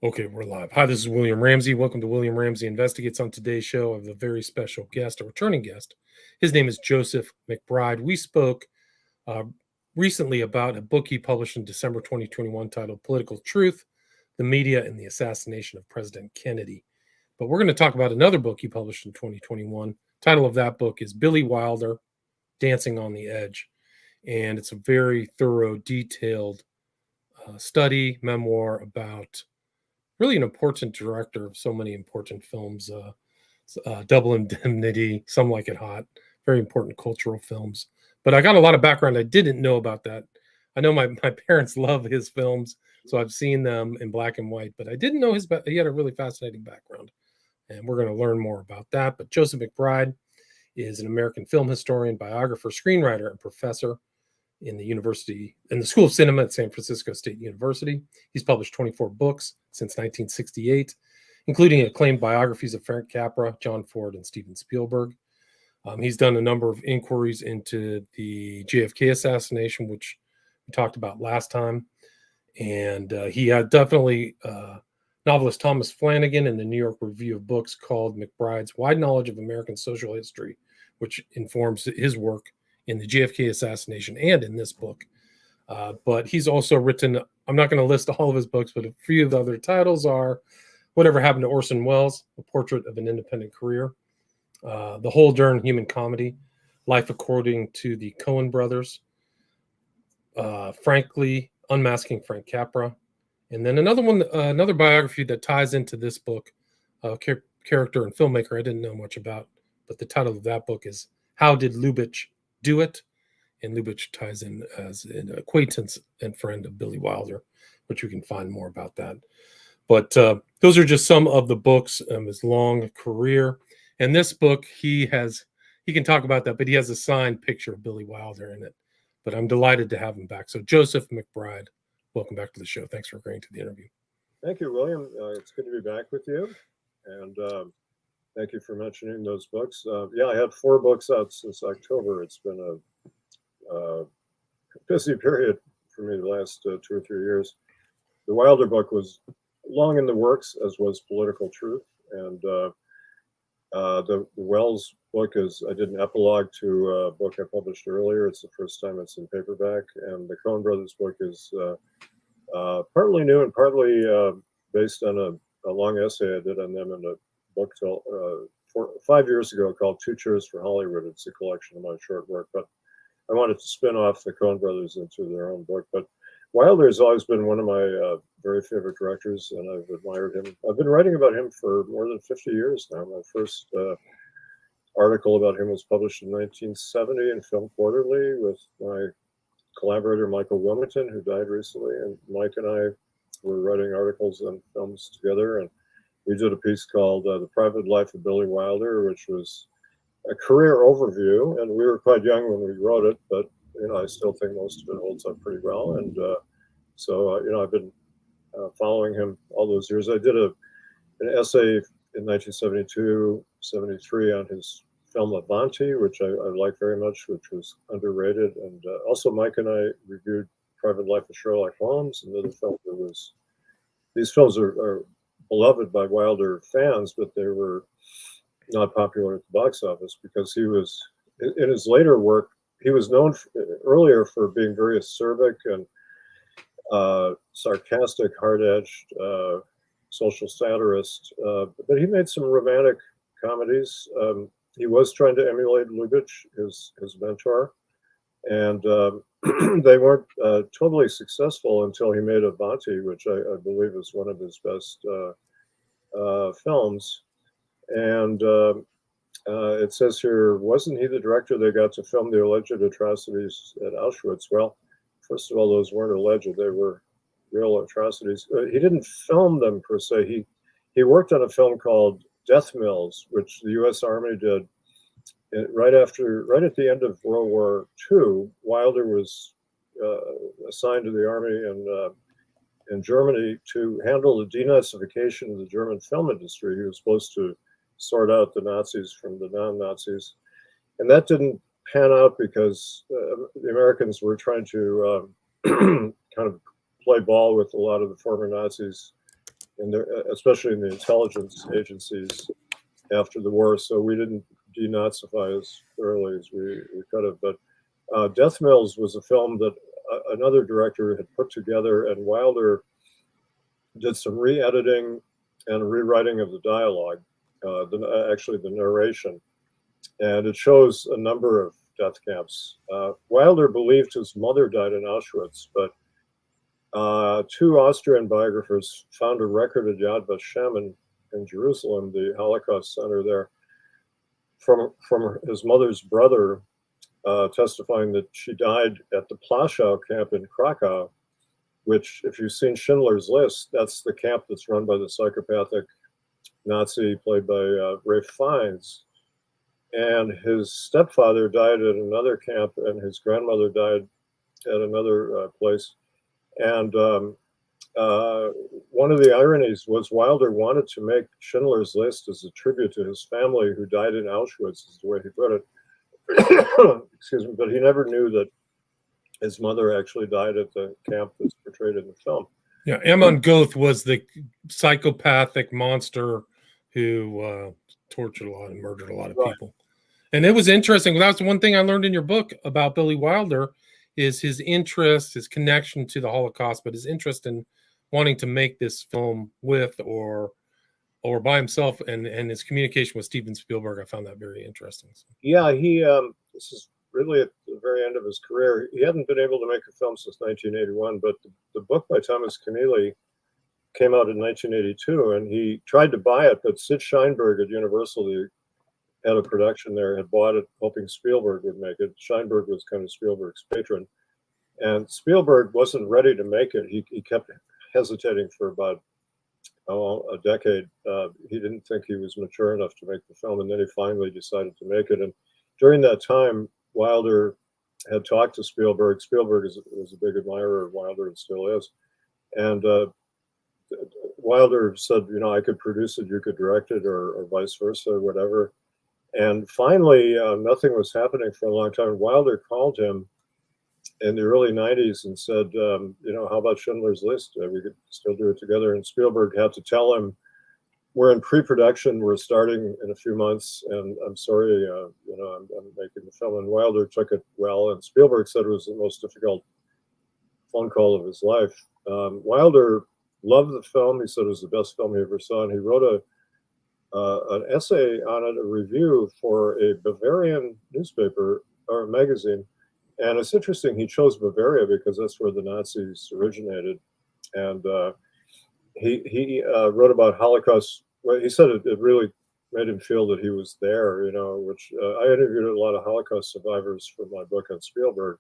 Okay, we're live. Hi, this is William Ramsey. Welcome to William Ramsey Investigates. On today's show, I have a very special guest, a returning guest. His name is Joseph McBride. We spoke uh, recently about a book he published in December 2021 titled Political Truth, the Media and the Assassination of President Kennedy. But we're going to talk about another book he published in 2021. Title of that book is Billy Wilder, Dancing on the Edge. And it's a very thorough, detailed study, memoir about really an important director of so many important films, Double Indemnity, Some Like It Hot, very important cultural films. But I got a lot of background I didn't know about that. I know my parents love his films, so I've seen them in black and white, but I didn't know he had a really fascinating background. And we're going to learn more about that. But Joseph McBride is an American film historian, biographer, screenwriter, and professor in the School of Cinema at San Francisco State University. He's published 24 books since 1968, including acclaimed biographies of Frank Capra, John Ford, and Steven Spielberg. He's done a number of inquiries into the JFK assassination, which we talked about last time. And he had definitely novelist Thomas Flanagan in the New York Review of Books called McBride's Wide Knowledge of American Social History, which informs his work in the JFK assassination and in this book. But he's also written, I'm not going to list all of his books, but a few of the other titles are Whatever Happened to Orson Welles, A Portrait of an Independent Career, The Whole Darn Human Comedy, Life According to the Coen Brothers, Frankly, Unmasking Frank Capra, and then another biography that ties into this book, character and filmmaker I didn't know much about, but the title of that book is How Did Lubitsch Do It? And Lubitsch ties in as an acquaintance and friend of Billy Wilder, which we can find more about that. But those are just some of the books of his long career. And this book, he can talk about that, but he has a signed picture of Billy Wilder in it. But I'm delighted to have him back. So Joseph McBride, welcome back to the show. Thanks for agreeing to the interview. Thank you, William. It's good to be back with you. And thank you for mentioning those books. I had 4 books out since October. It's been a busy period for me the last 2 or 3 years. The Wilder book was long in the works, as was Political Truth. And the Wells book I did an epilogue to a book I published earlier. It's the first time it's in paperback. And the Coen Brothers book is partly new and partly based on a long essay I did on them in a book 5 years ago called Two Cheers for Hollywood. It's a collection of my short work, but I wanted to spin off the Coen Brothers into their own book. But Wilder has always been one of my very favorite directors, and I've admired him. I've been writing about him for more than 50 years now. My first article about him was published in 1970 in Film Quarterly with my collaborator Michael Wilmington, who died recently, and Mike and I were writing articles on films together, and we did a piece called The Private Life of Billy Wilder, which was a career overview, and we were quite young when we wrote it, but I still think most of it holds up pretty well. And so I've been following him all those years. I did an essay in 1972, 73 on his film Avanti, which I like very much, which was underrated. And also Mike and I reviewed Private Life of Sherlock Holmes, another film that was, these films are beloved by Wilder fans, but they were not popular at the box office because he was, in his later work, he was known earlier for being very acerbic and sarcastic, hard-edged social satirist, but he made some romantic comedies. He was trying to emulate Lubitsch, his mentor, and they weren't totally successful until he made Avanti, which I believe is one of his best films. And it says here, wasn't he the director that got to film the alleged atrocities at Auschwitz? Well, first of all, those weren't alleged. They were real atrocities. He didn't film them per se. He worked on a film called Death Mills, which the U.S. Army did right at the end of World War II. Wilder was assigned to the army in Germany to handle the denazification of the German film industry. He was supposed to sort out the Nazis from the non-Nazis. And that didn't pan out because the Americans were trying to kind of play ball with a lot of the former Nazis especially in the intelligence agencies after the war. So we didn't denazify as thoroughly as we could have. But Death Mills was a film that another director had put together, and Wilder did some re-editing and rewriting of the dialogue, actually the narration. And it shows a number of death camps. Wilder believed his mother died in Auschwitz, but two Austrian biographers found a record at Yad Vashem in Jerusalem, the Holocaust center there, from his mother's brother, testifying that she died at the Plaszow camp in Krakow, which, if you've seen Schindler's List, that's the camp that's run by the psychopathic Nazi played by Ralph Fiennes. And his stepfather died at another camp, and his grandmother died at another place. And one of the ironies was Wilder wanted to make Schindler's List as a tribute to his family who died in Auschwitz, is the way he put it. Excuse me, but he never knew that his mother actually died at the camp that's portrayed in the film. Yeah, Amon Goth was the psychopathic monster who tortured a lot and murdered a lot of people. And it was interesting. That's one thing I learned in your book about Billy Wilder is his interest, his connection to the Holocaust, but his interest in wanting to make this film with or by himself, and his communication with Steven Spielberg. I found that very interesting. Yeah, he this is really at the very end of his career. He hadn't been able to make a film since 1981, but the book by Thomas Keneally came out in 1982, and he tried to buy it, but Sid Sheinberg at Universal, the head of production there, had bought it hoping Spielberg would make it. Sheinberg was kind of Spielberg's patron, and Spielberg wasn't ready to make it. He kept hesitating for about a decade. He didn't think he was mature enough to make the film, and then he finally decided to make it. And during that time, Wilder had talked to Spielberg. Spielberg was a big admirer of Wilder and still is. And Wilder said, I could produce it, you could direct it, or vice versa, or whatever. And finally, nothing was happening for a long time. Wilder called him in the early 90s and said, how about Schindler's List? We could still do it together. And Spielberg had to tell him, we're in pre-production, we're starting in a few months, and I'm sorry, I'm making the film. And Wilder took it well, and Spielberg said it was the most difficult phone call of his life. Wilder loved the film. He said it was the best film he ever saw, and he wrote an essay on it, a review for a Bavarian newspaper or magazine. And it's interesting, he chose Bavaria because that's where the Nazis originated. And he wrote about Holocaust. Well, he said it really made him feel that he was there, which I interviewed a lot of Holocaust survivors for my book on Spielberg.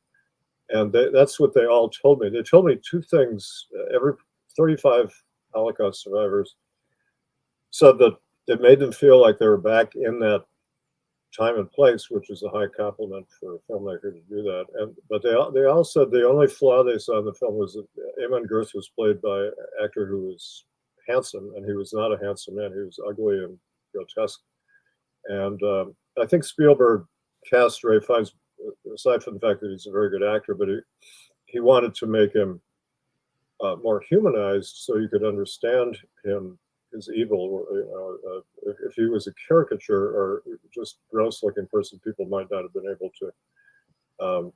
And that's what they all told me. They told me two things. Every 35 Holocaust survivors said that it made them feel like they were back in that time and place, which is a high compliment for a filmmaker to do that. But they all said the only flaw they saw in the film was that Amon Goeth was played by an actor who was handsome, and he was not a handsome man. He was ugly and grotesque. And I think Spielberg cast Ralph Fiennes, aside from the fact that he's a very good actor, but he wanted to make him more humanized so you could understand him, his evil. If he was a caricature or just gross-looking person, people might not have been able to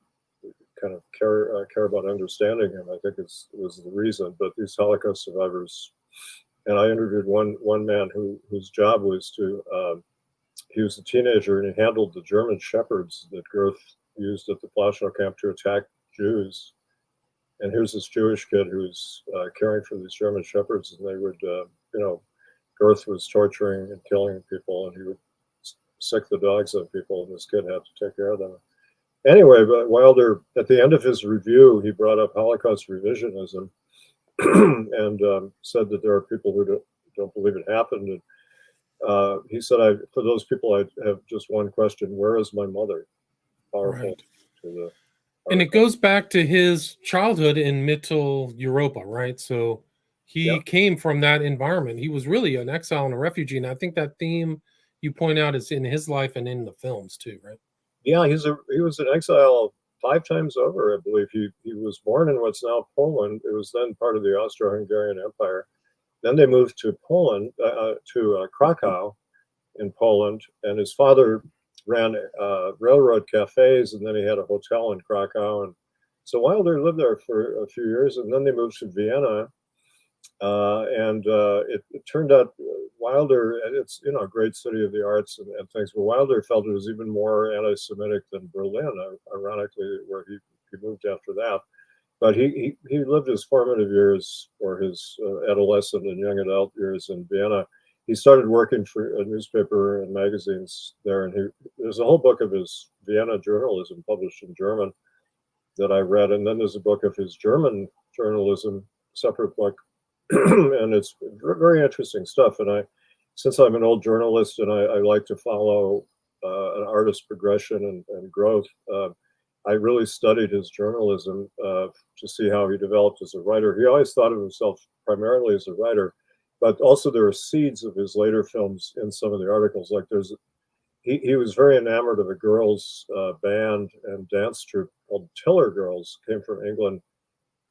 kind of care about understanding him. I think it was the reason. But these Holocaust survivors, and I interviewed one man whose job was to, he was a teenager and he handled the German shepherds that Goeth used at the Plaszow camp to attack Jews. And here's this Jewish kid who's caring for these German shepherds, and they would, Goeth was torturing and killing people, and he would sick the dogs on people, and this kid had to take care of them. Anyway, but Wilder, at the end of his review, he brought up Holocaust revisionism and said that there are people who don't believe it happened. And he said, for those people, I have just one question: where is my mother? Powerful to the. And it goes back to his childhood in Mittel Europa, right? So he came from that environment. He was really an exile and a refugee. And I think that theme you point out is in his life and in the films too, right? Yeah, he was in exile 5 times over, I believe. He was born in what's now Poland. It was then part of the Austro-Hungarian Empire. Then they moved to Poland, to Krakow in Poland, and his father ran railroad cafes, and then he had a hotel in Krakow. And so Wilder lived there for a few years, and then they moved to Vienna. It turned out Wilder, it's a great city of the arts and things, but Wilder felt it was even more anti-Semitic than Berlin, ironically, where he moved after that. But he lived his formative years, or his adolescent and young adult years, in Vienna. He started working for a newspaper and magazines there, and there's a whole book of his Vienna journalism published in German that I read, and then there's a book of his German journalism, separate book, and it's very interesting stuff. And since I'm an old journalist and I like to follow an artist's progression and growth, I really studied his journalism to see how he developed as a writer. He always thought of himself primarily as a writer, but also there are seeds of his later films in some of the articles. Like he was very enamored of a girls' band and dance troupe called Tiller Girls, came from England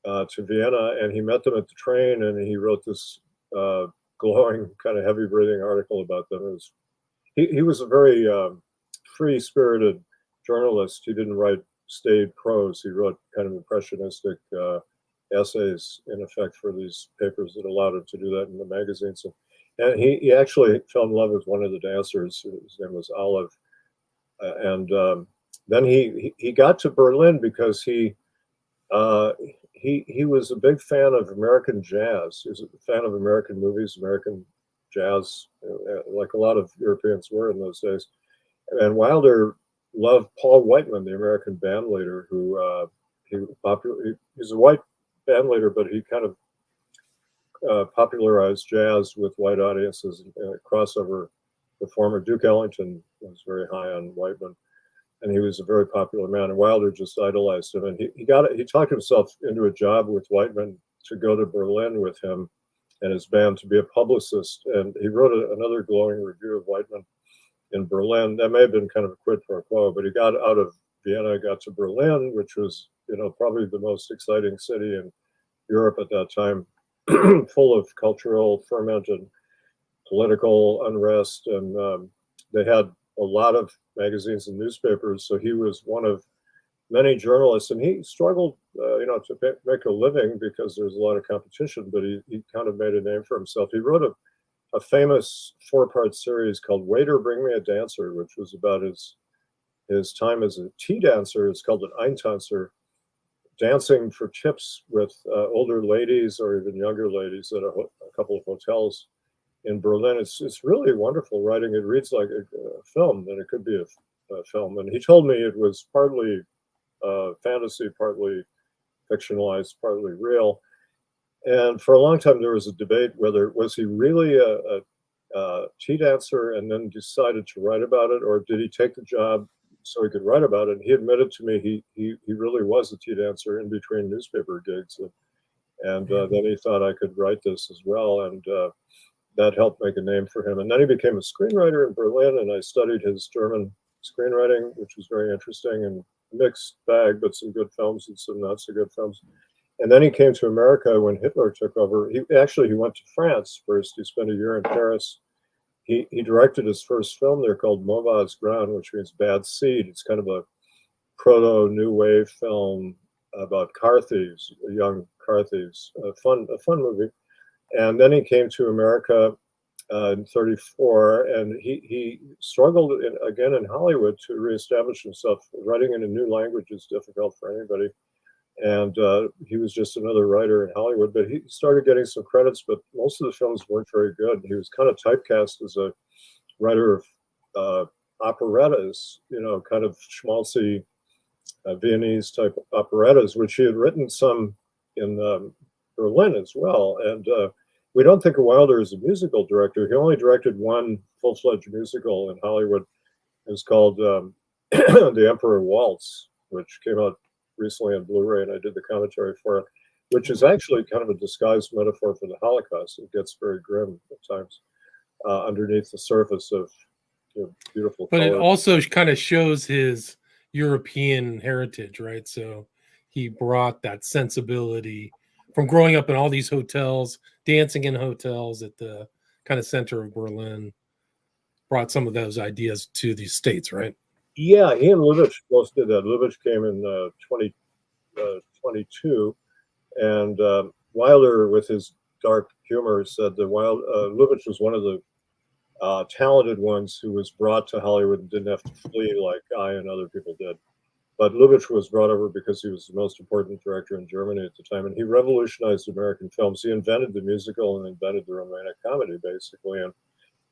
to Vienna, and he met them at the train, and he wrote this glowing, kind of heavy-breathing article about them. He was a very free-spirited journalist. He didn't write staid prose. He wrote kind of impressionistic essays, in effect, for these papers that allowed him to do that in the magazines. And he actually fell in love with one of the dancers. His name was Olive. Then he got to Berlin because he was a big fan of American jazz. He was a fan of American movies, American jazz, like a lot of Europeans were in those days. And Wilder loved Paul Whiteman, the American band leader, who he's a white band leader, but he kind of popularized jazz with white audiences and crossover. The former Duke Ellington was very high on Whiteman, and he was a very popular man. And Wilder just idolized him, and he talked himself into a job with Whiteman to go to Berlin with him and his band to be a publicist. And he wrote another glowing review of Whiteman in Berlin. That may have been kind of a quid pro quo, but he got out of Vienna, got to Berlin, which was probably the most exciting city in Europe at that time, full of cultural ferment and political unrest, and they had a lot of magazines and newspapers. So he was one of many journalists, and he struggled, to make a living because there's a lot of competition. But he kind of made a name for himself. He wrote a famous 4-part series called "Waiter, Bring Me a Dancer," which was about his time as a tea dancer. It's called an Eintanzer, dancing for tips with older ladies or even younger ladies at a couple of hotels in Berlin. It's really wonderful writing. It reads like a film, and it could be a film. And he told me it was partly fantasy, partly fictionalized, partly real. And for a long time, there was a debate whether was he really a tea dancer and then decided to write about it, or did he take the job so he could write about it? And he admitted to me he really was a tea dancer in between newspaper gigs, and then he thought I could write this as well, and that helped make a name for him. And then he became a screenwriter in Berlin, and I studied his German screenwriting, which was very interesting, and a mixed bag, but some good films and some not so good films. And then he came to America when Hitler took over. He went to France first. He spent a year in Paris. He directed his first film there called Mauvaise Graine, which means bad seed. It's kind of a proto new wave film about car thieves, young car thieves. A fun movie. And then he came to America in '34, and he struggled again in Hollywood to reestablish himself. Writing in a new language is difficult for anybody. And he was just another writer in Hollywood, but he started getting some credits, but most of the films weren't very good. He was kind of typecast as a writer of operettas, kind of schmaltzy Viennese type operettas, which he had written some in Berlin as well. And we don't think of Wilder as a musical director. He only directed one full-fledged musical in Hollywood. It was called The Emperor Waltz, which came out recently on Blu-ray, and I did the commentary for it, which is actually kind of a disguised metaphor for the Holocaust. It gets very grim at times underneath the surface of beautiful but color. it also kind of shows his European heritage, right? So he brought that sensibility from growing up in all these hotels, dancing in hotels at the kind of center of Berlin, brought some of those ideas to the States, right? Yeah, he and Lubitsch both did that. Lubitsch came in 2022, and Wilder, with his dark humor, said that Lubitsch was one of the talented ones who was brought to Hollywood and didn't have to flee like I and other people did. But Lubitsch was brought over because he was the most important director in Germany at the time, and he revolutionized American films. He invented the musical and invented the romantic comedy, basically, and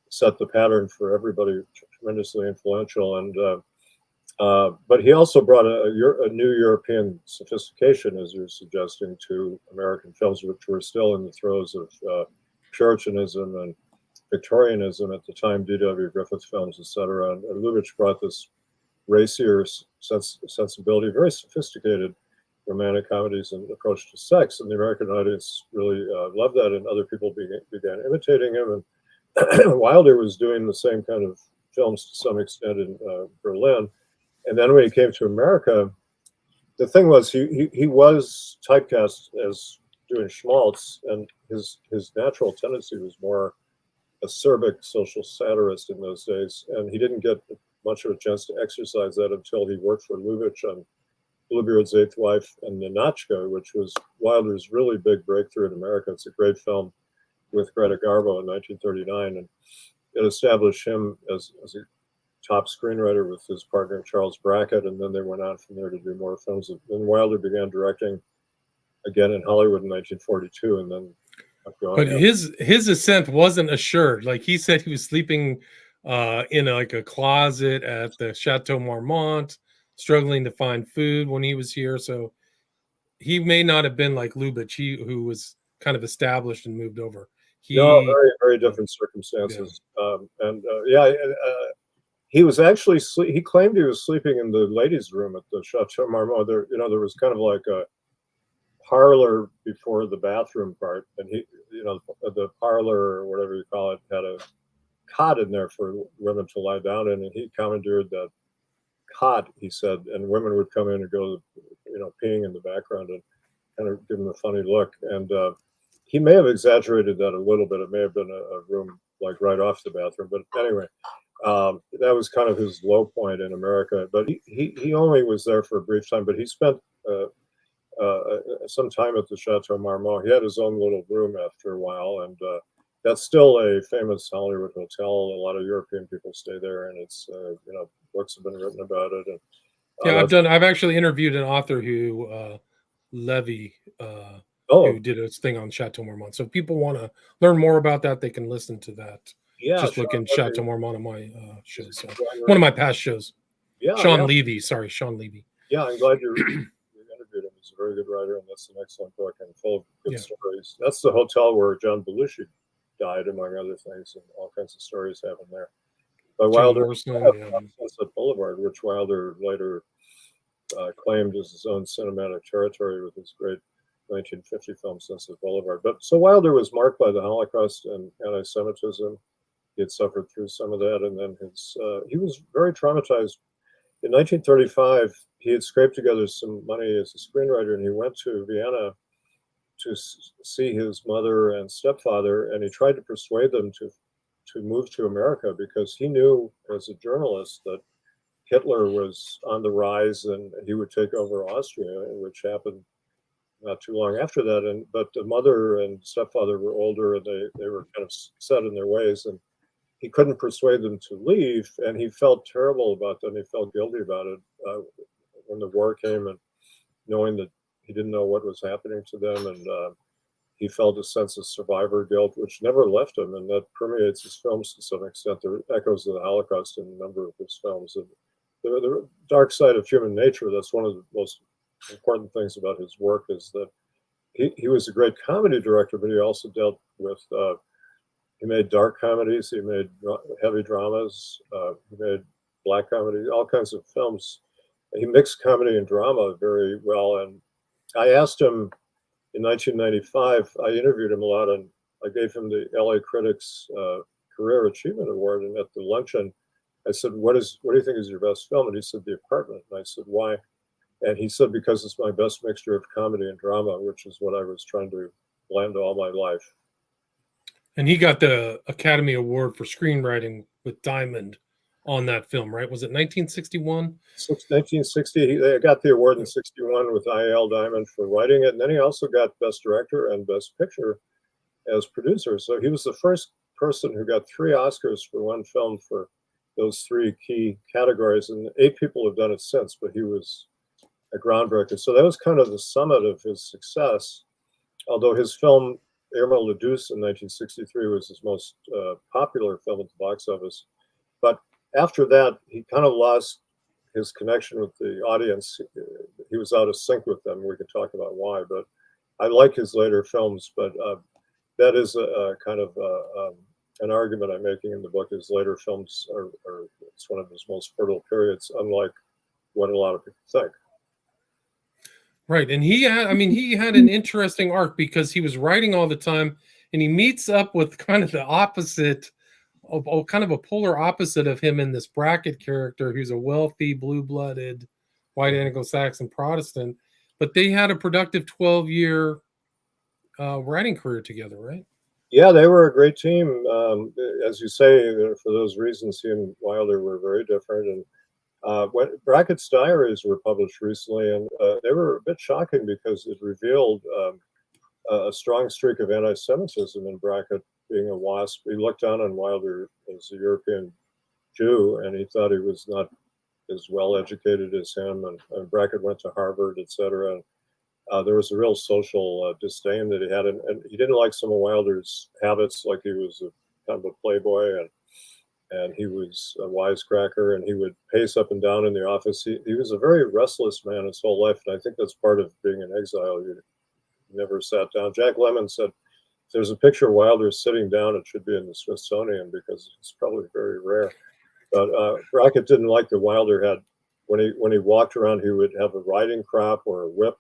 set the pattern for everybody. Tremendously influential, and but he also brought a new European sophistication, as you're suggesting, to American films, which were still in the throes of Puritanism and Victorianism at the time, D.W. Griffith films, etc. And Lubitsch brought this racier sensibility, very sophisticated romantic comedies and approach to sex, and the American audience really loved that, and other people began imitating him. And Wilder was doing the same kind of films to some extent in Berlin. And then when he came to America, the thing was he was typecast as doing schmaltz, and his natural tendency was more acerbic social satirist in those days, and he didn't get much of a chance to exercise that until he worked for Lubitsch on Bluebeard's Eighth Wife and Ninotchka, which was Wilder's really big breakthrough in America. It's a great film with Greta Garbo in 1939, and it established him as a top screenwriter with his partner Charles Brackett, and then they went on from there to do more films. And then Wilder began directing again in Hollywood in 1942, and then but his ascent wasn't assured. Like he said, he was sleeping in a closet at the Chateau Marmont, struggling to find food when he was here. So he may not have been like Lubitsch, who was kind of established and moved over. No, very, very different circumstances. Yeah. He was actually he claimed he was sleeping in the ladies' room at the Chateau Marmont. There was kind of like a parlor before the bathroom part, and the parlor or whatever you call it had a cot in there for women to lie down in, and he commandeered that cot, he said, and women would come in and go, peeing in the background and kind of give him a funny look. And he may have exaggerated that a little bit. It may have been a room like right off the bathroom, but anyway, that was kind of his low point in America. But he only was there for a brief time, but he spent some time at the Chateau Marmont. He had his own little room after a while, and that's still a famous Hollywood hotel. A lot of European people stay there, and it's books have been written about it. And I've actually interviewed an author who Levy who did a thing on Chateau Marmont. So if people want to learn more about that, they can listen to that. Yeah, just look in Chateau Marmont on my show. So one of my past shows. Yeah, Sean Levy. Yeah, I'm glad you interviewed him. He's a very good writer, and that's an excellent book and full of good stories. That's the hotel where John Belushi died, among other things, and all kinds of stories happen there. But Wilder, Sunset Boulevard, which Wilder later claimed as his own cinematic territory with his great 1950 film Sunset Boulevard. But so Wilder was marked by the Holocaust and anti-Semitism. He had suffered through some of that, and then he was very traumatized. In 1935, he had scraped together some money as a screenwriter, and he went to Vienna to see his mother and stepfather, and he tried to persuade them to move to America because he knew as a journalist that Hitler was on the rise and he would take over Austria, which happened not too long after that. But the mother and stepfather were older, and they were kind of set in their ways, and he couldn't persuade them to leave, and he felt terrible about that. And he felt guilty about it when the war came, and knowing that he didn't know what was happening to them, and he felt a sense of survivor guilt, which never left him, and that permeates his films to some extent. There are echoes of the Holocaust in a number of his films. And the dark side of human nature, that's one of the most important things about his work, is that he was a great comedy director, but he also dealt with, he made dark comedies, he made heavy dramas, he made black comedy, all kinds of films. He mixed comedy and drama very well. And I asked him in 1995, I interviewed him a lot, and I gave him the LA Critics Career Achievement Award. And at the luncheon, I said, what do you think is your best film? And he said, The Apartment. And I said, why? And he said, because it's my best mixture of comedy and drama, which is what I was trying to blend all my life. And he got the Academy Award for screenwriting with Diamond on that film, right? Was it 1961? 1960, they got the award in 61 with I.L. Diamond for writing it. And then he also got Best Director and Best Picture as producer. So he was the first person who got 3 Oscars for one film for those 3 key categories. And 8 people have done it since, but he was a groundbreaker. So that was kind of the summit of his success. Although his film, Irma la Douce in 1963 was his most popular film at the box office. But after that, he kind of lost his connection with the audience. He was out of sync with them. We can talk about why, but I like his later films. But that is a kind of an argument I'm making in the book. His later films are it's one of his most fertile periods, unlike what a lot of people think. Right. And he had an interesting arc because he was writing all the time, and he meets up with kind of the opposite of kind of a polar opposite of him in this Brackett character, who's a wealthy, blue-blooded, white Anglo-Saxon Protestant. But they had a productive 12-year writing career together, right? Yeah, they were a great team. As you say, for those reasons, he and Wilder were very different. And when Brackett's diaries were published recently, and they were a bit shocking because it revealed a strong streak of anti-Semitism in Brackett, being a WASP. He looked down on Wilder as a European Jew, and he thought he was not as well educated as him. And Brackett went to Harvard, etc. There was a real social disdain that he had, and he didn't like some of Wilder's habits, like he was kind of a playboy, and he was a wisecracker, and he would pace up and down in the office. He was a very restless man his whole life, and I think that's part of being in exile. You never sat down. Jack Lemmon said, if there's a picture of Wilder sitting down, it should be in the Smithsonian because it's probably very rare. But Brackett didn't like that Wilder had, when he walked around, he would have a riding crop or a whip.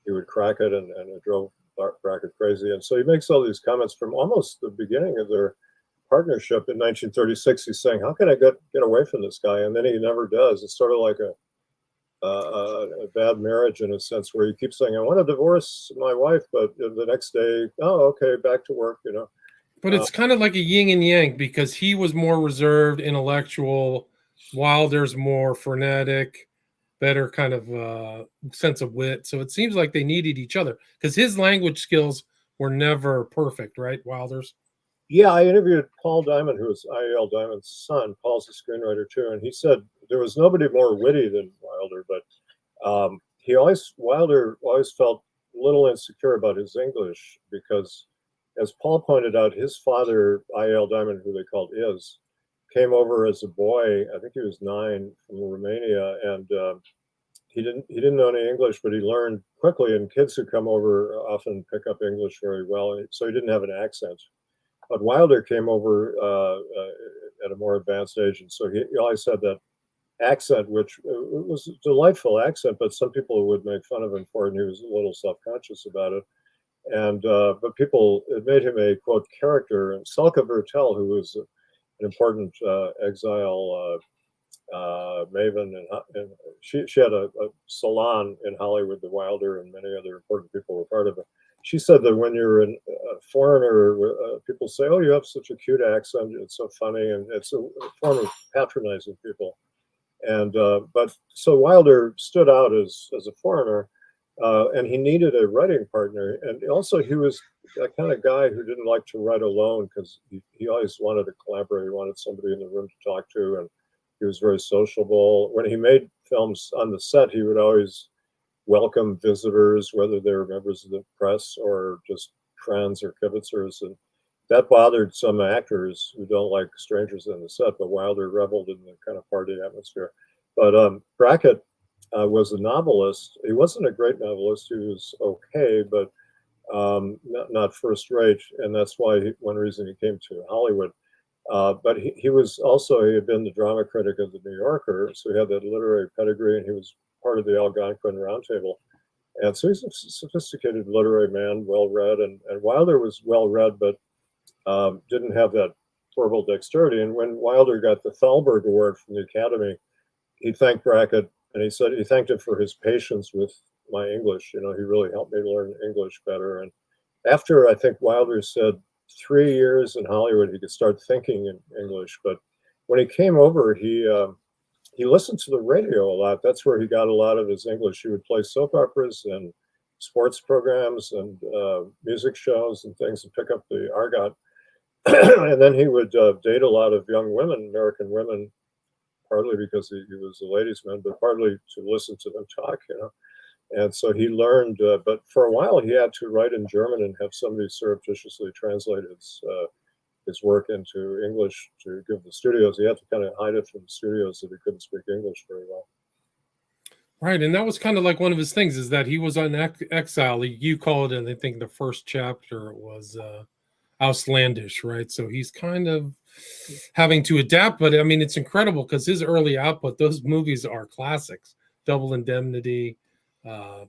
He would crack it, and it drove Brackett crazy. And so he makes all these comments from almost the beginning of their partnership in 1936. He's saying, how can I get away from this guy? And then he never does. It's sort of like a bad marriage in a sense, where you keep saying, I want to divorce my wife, but the next day, oh, okay, back to work, But it's kind of like a yin and yang, because he was more reserved, intellectual. Wilder's more frenetic, better kind of sense of wit. So it seems like they needed each other, because his language skills were never perfect, right? Wilder's. Yeah, I interviewed Paul Diamond, who was I.L. Diamond's son. Paul's a screenwriter too, and he said there was nobody more witty than Wilder, but Wilder always felt a little insecure about his English because, as Paul pointed out, his father, I.L. Diamond, who they called Is, came over as a boy. I think he was 9 from Romania, and he didn't know any English, but he learned quickly. And kids who come over often pick up English very well, so he didn't have an accent. But Wilder came over at a more advanced age, and so he always had that accent, which was a delightful accent, but some people would make fun of him for it, and he was a little self-conscious about it. And but it made him a, quote, character. And Salka Vertel, who was an important exile maven, and she had a salon in Hollywood that Wilder and many other important people were part of it. She said that when you're a foreigner, people say, oh, you have such a cute accent, it's so funny, and it's a form of patronizing people. And but so Wilder stood out as a foreigner, and he needed a writing partner. And also he was that kind of guy who didn't like to write alone, because he always wanted to collaborate. He wanted somebody in the room to talk to, and he was very sociable. When he made films on the set, he would always welcome visitors, whether they were members of the press or just friends or kibitzers. And that bothered some actors who don't like strangers on the set, but Wilder reveled in the kind of party atmosphere. But Brackett was a novelist. He wasn't a great novelist. He was okay, but not first rate. And that's why one reason he came to Hollywood. But he had been the drama critic of the New Yorker, so he had that literary pedigree, and he was part of the Algonquin Roundtable. And so he's a sophisticated literary man, well-read, and Wilder was well-read, but didn't have that verbal dexterity. And when Wilder got the Thalberg Award from the Academy, he thanked Brackett And he said he thanked him for his patience with my English. He really helped me learn English better. And after, I think Wilder said 3 years in Hollywood, he could start thinking in English. But when he came over, he listened to the radio a lot. That's where he got a lot of his English. He would play soap operas and sports programs and music shows and things, and pick up the argot. And then he would date a lot of young women, American women, partly because he was a ladies' man, but partly to listen to them talk. And so he learned, but for a while he had to write in German and have somebody surreptitiously translate his work into English to give the studios. He had to kind of hide it from the studios that he couldn't speak English very well. Right, and that was kind of like one of his things, is that he was on exile. You call it, and I think the first chapter was outlandish, right? So he's kind of having to adapt, but I mean, it's incredible because his early output, those movies are classics. Double Indemnity.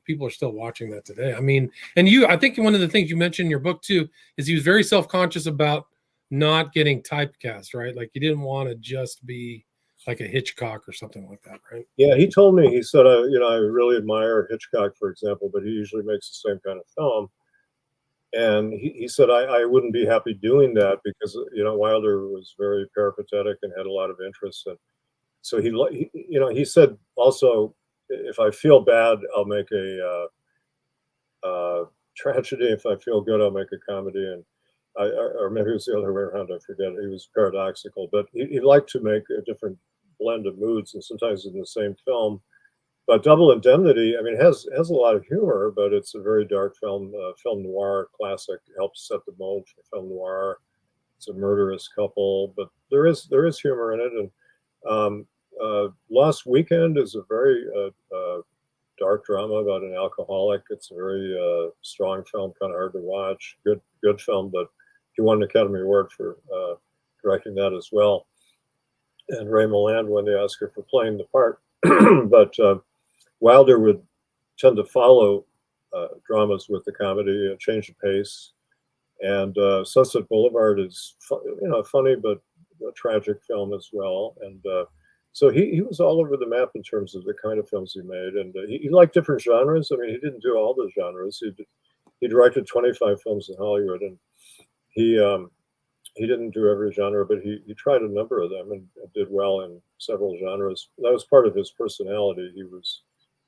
People are still watching that today. I mean, and I think one of the things you mentioned in your book too is he was very self-conscious about not getting typecast, right? Like he didn't want to just be like a Hitchcock or something like that, right? Yeah, he told me, he said, I really admire Hitchcock, for example, but he usually makes the same kind of film. And he said, I wouldn't be happy doing that because, Wilder was very peripatetic and had a lot of interests. And so he said also, if I feel bad, I'll make a tragedy. If I feel good, I'll make a comedy. And or maybe it was the other way around. I forget. He was paradoxical, but he liked to make a different blend of moods, and sometimes in the same film. But Double Indemnity, I mean, has a lot of humor, but it's a very dark film, film noir classic. Helps set the mold for film noir. It's a murderous couple, but there is humor in it. And Lost Weekend is a very dark drama about an alcoholic. It's a very strong film, kind of hard to watch. Good film, but he won an Academy Award for directing that as well. And Ray Milland won the Oscar for playing the part. But Wilder would tend to follow dramas with the comedy, change the pace. And Sunset Boulevard is, funny but a tragic film as well. And so he was all over the map in terms of the kind of films he made. And he liked different genres. I mean, he didn't do all the genres. He directed 25 films in Hollywood, and he didn't do every genre, but he tried a number of them and did well in several genres. That was part of his personality.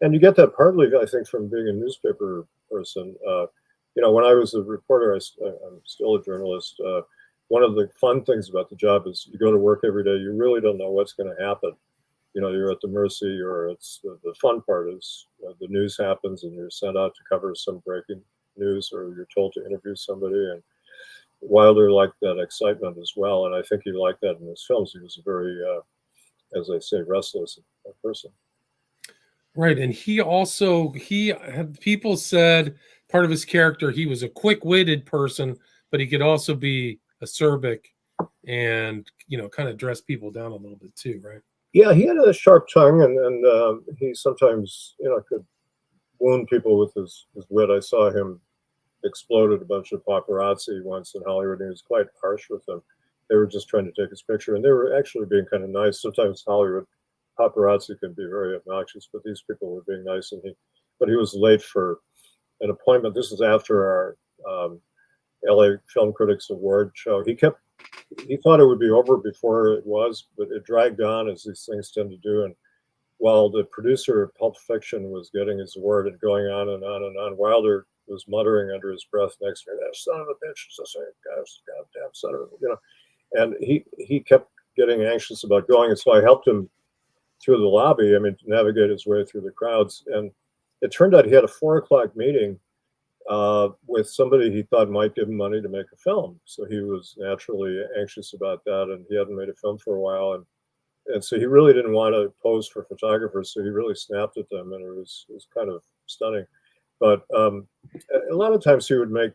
And you get that partly, I think, from being a newspaper person. When I was a reporter, I'm still a journalist. One of the fun things about the job is you go to work every day. You really don't know what's going to happen. You're at the mercy, or it's the fun part is the news happens and you're sent out to cover some breaking news, or you're told to interview somebody. And Wilder liked that excitement as well, and I think he liked that in his films. He was a very, as I say, restless person. Right, and he had people said part of his character, he was a quick-witted person, but he could also be acerbic and kind of dress people down a little bit too, right? Yeah, he had a sharp tongue, and he sometimes could wound people with his wit. I saw him exploded a bunch of paparazzi once in Hollywood, and he was quite harsh with them. They were just trying to take his picture, and they were actually being kind of nice. Sometimes Hollywood paparazzi can be very obnoxious, but these people were being nice. But he was late for an appointment. This is after our LA Film Critics Award show. He thought it would be over before it was, but it dragged on, as these things tend to do. And while the producer of Pulp Fiction was getting his award and going on and on and on, Wilder was muttering under his breath next to me, "That son of a bitch," goddamn son of a, And he kept getting anxious about going, and so I helped him through the lobby. I mean, to navigate his way through the crowds. And it turned out he had a 4:00 meeting with somebody he thought might give him money to make a film. So he was naturally anxious about that, and he hadn't made a film for a while. And so he really didn't want to pose for photographers, so he really snapped at them, and it was kind of stunning. But a lot of times he would make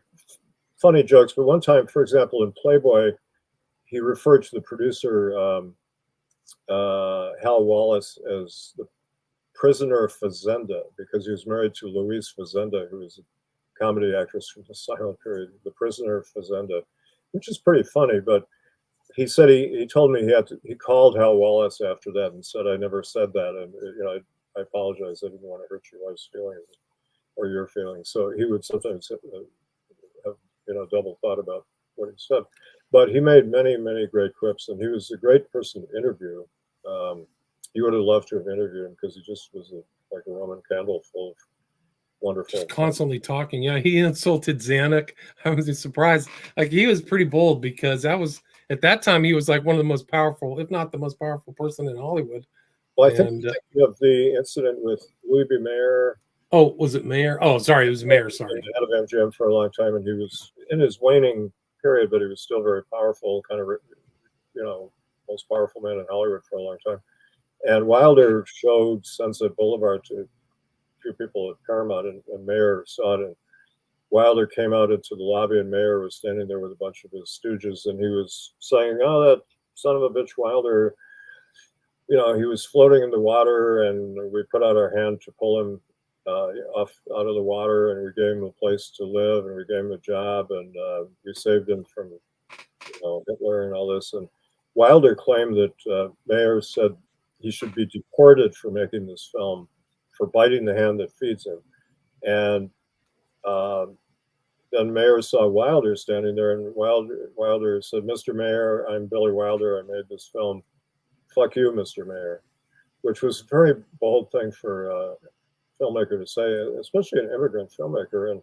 funny jokes. But one time, for example, in Playboy, he referred to the producer, Hal Wallace, as the prisoner Fazenda, because he was married to Louise Fazenda, who was a comedy actress from the silent period, the prisoner Fazenda, which is pretty funny. But he said he told me he called Hal Wallace after that and said, "I never said that." And I apologize. I didn't want to hurt your wife's feelings or your feelings. So he would sometimes have, double thought about what he said. But he made many, many great quips, and he was a great person to interview. He would have loved to have interviewed him because he just was like a Roman candle full of wonderful. Just constantly talking. Yeah, he insulted Zanuck. I was surprised. Like, he was pretty bold because at that time he was like one of the most powerful, if not the most powerful person in Hollywood. Well, I think of the incident with Louis B. Mayer. Oh, was it Mayer? Oh, sorry, it was Mayer. Sorry, head of MGM for a long time, and he was in his waning period, but he was still very powerful, kind of, most powerful man in Hollywood for a long time. And Wilder showed Sunset Boulevard to a few people at Paramount, and Mayer saw it. And Wilder came out into the lobby, and Mayer was standing there with a bunch of his stooges, and he was saying, "Oh, that son of a bitch Wilder, he was floating in the water, and we put out our hand to pull him off out of the water, and we gave him a place to live, and we gave him a job, and we saved him from Hitler and all this." And Wilder claimed that Mayer said he should be deported for making this film, for biting the hand that feeds him. And then Mayer saw Wilder standing there, and Wilder said, "Mr. Mayer, I'm Billy Wilder. I made this film. Fuck you, Mr. Mayer," which was a very bold thing for a filmmaker to say, especially an immigrant filmmaker. And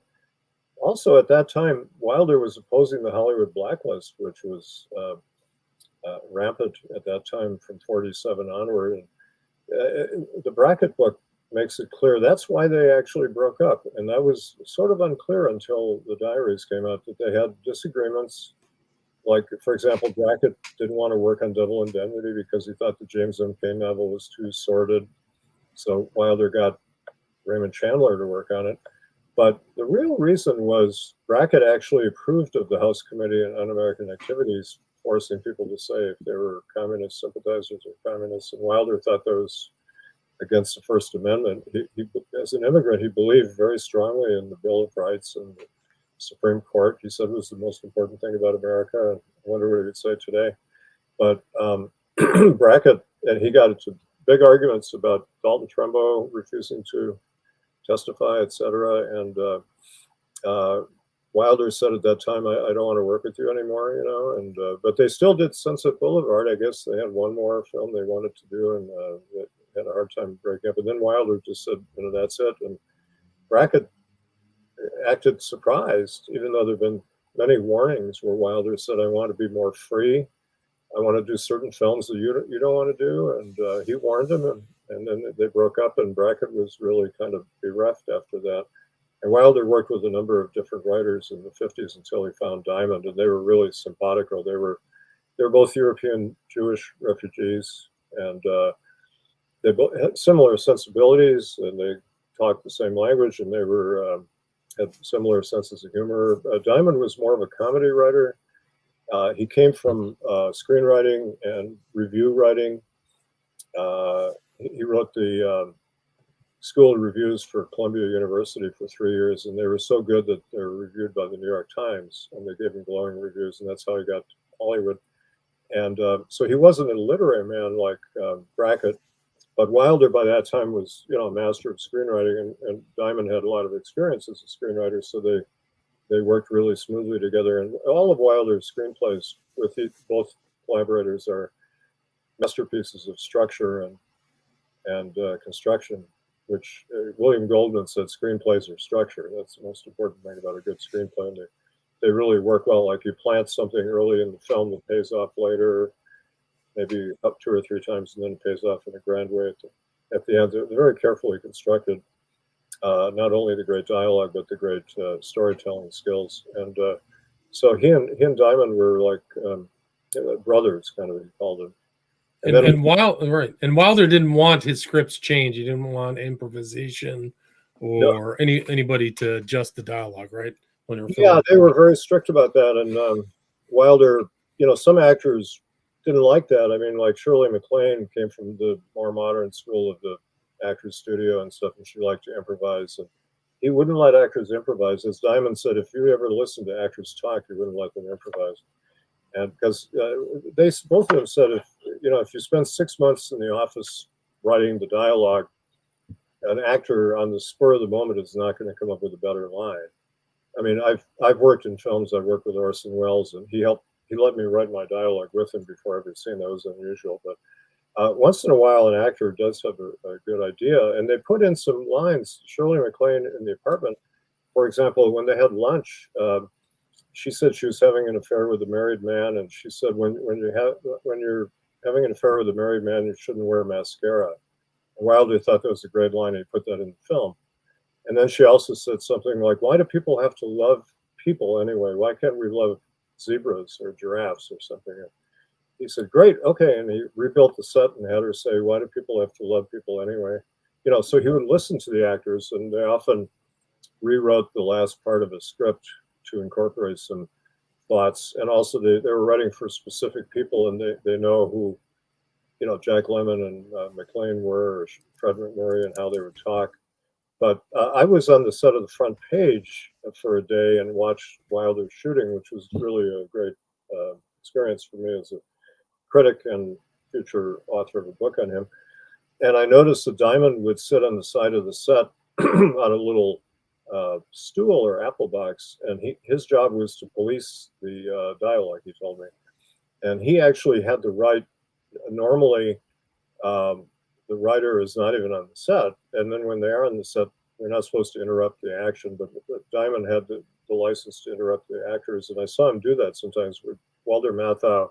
also at that time, Wilder was opposing the Hollywood blacklist, which was rampant at that time from 47 onward. And the Brackett book makes it clear that's why they actually broke up. And that was sort of unclear until the diaries came out, that they had disagreements. Like, for example, Brackett didn't want to work on Double Indemnity because he thought the James M. Cain novel was too sordid. So Wilder got Raymond Chandler to work on it. But the real reason was Brackett actually approved of the House Committee on Un-American Activities, forcing people to say if they were communist sympathizers or communists. And Wilder thought that was against the First Amendment. He, as an immigrant, he believed very strongly in the Bill of Rights and the Supreme Court. He said it was the most important thing about America. And I wonder what he would say today. But Brackett, and he got into big arguments about Dalton Trumbo refusing to testify, etc. And Wilder said at that time, I don't want to work with you anymore, And but they still did Sunset Boulevard. I guess they had one more film they wanted to do, and they had a hard time breaking up. And then Wilder just said, that's it. And Brackett acted surprised, even though there've been many warnings where Wilder said, "I want to be more free. I want to do certain films that you don't want to do." And he warned him, and then they broke up, and Brackett was really kind of bereft after that. And Wilder worked with a number of different writers in the 50s until he found Diamond, and they were really simpatico. They were both European Jewish refugees, and they both had similar sensibilities, and they talked the same language, and they were had similar senses of humor. Diamond was more of a comedy writer. He came from screenwriting and review writing. He wrote the School of Reviews for Columbia University for 3 years, and they were so good that they were reviewed by the New York Times, and they gave him glowing reviews, and that's how he got to Hollywood. And so he wasn't a literary man like Brackett, but Wilder by that time was, a master of screenwriting, and Diamond had a lot of experience as a screenwriter, so they worked really smoothly together. And all of Wilder's screenplays with both collaborators are masterpieces of structure and construction, which William Goldman said screenplays are structure. That's the most important thing about a good screenplay. And they really work well. Like, you plant something early in the film that pays off later, maybe up 2 or 3 times, and then it pays off in a grand way at the end. They're very carefully constructed. Not only the great dialogue, but the great storytelling skills. And so he and Diamond were like brothers, kind of, he called them. And Wilder didn't want his scripts changed. He didn't want improvisation or anybody to adjust the dialogue, right? They were very strict about that. And Wilder, some actors didn't like that. I mean, like Shirley MacLaine came from the more modern school of the Actors Studio and stuff, and she liked to improvise. And he wouldn't let actors improvise. As Diamond said, if you ever listened to actors talk, you wouldn't let them improvise. And because both of them said, if you spend 6 months in the office writing the dialogue, an actor on the spur of the moment is not going to come up with a better line. I mean, I've worked in films. I worked with Orson Welles, and he let me write my dialogue with him before every scene. That was unusual, but once in a while, an actor does have a good idea, and they put in some lines. Shirley MacLaine in the apartment, for example, when they had lunch, she said she was having an affair with a married man, and she said when you're having an affair with a married man, you shouldn't wear mascara. And Wilder thought that was a great line. He put that in the film. And then she also said something like, "Why do people have to love people anyway? Why can't we love zebras or giraffes or something?" And he said, "Great, okay." And he rebuilt the set and had her say, "Why do people have to love people anyway?" You know, so he would listen to the actors, and they often rewrote the last part of a script to incorporate some thoughts. And also they were writing for specific people, and they know who, you know, Jack Lemmon and McLean were, or Fred McMurray, and how they would talk. But I was on the set of the Front Page for a day and watched Wilder shooting, which was really a great experience for me as a critic and future author of a book on him. And I noticed that Diamond would sit on the side of the set on a little stool or apple box, and his job was to police the dialogue, he told me. And he actually had to write. Normally, the writer is not even on the set, and then when they are on the set, they're not supposed to interrupt the action, but Diamond had the license to interrupt the actors, and I saw him do that sometimes. With Walter Matthau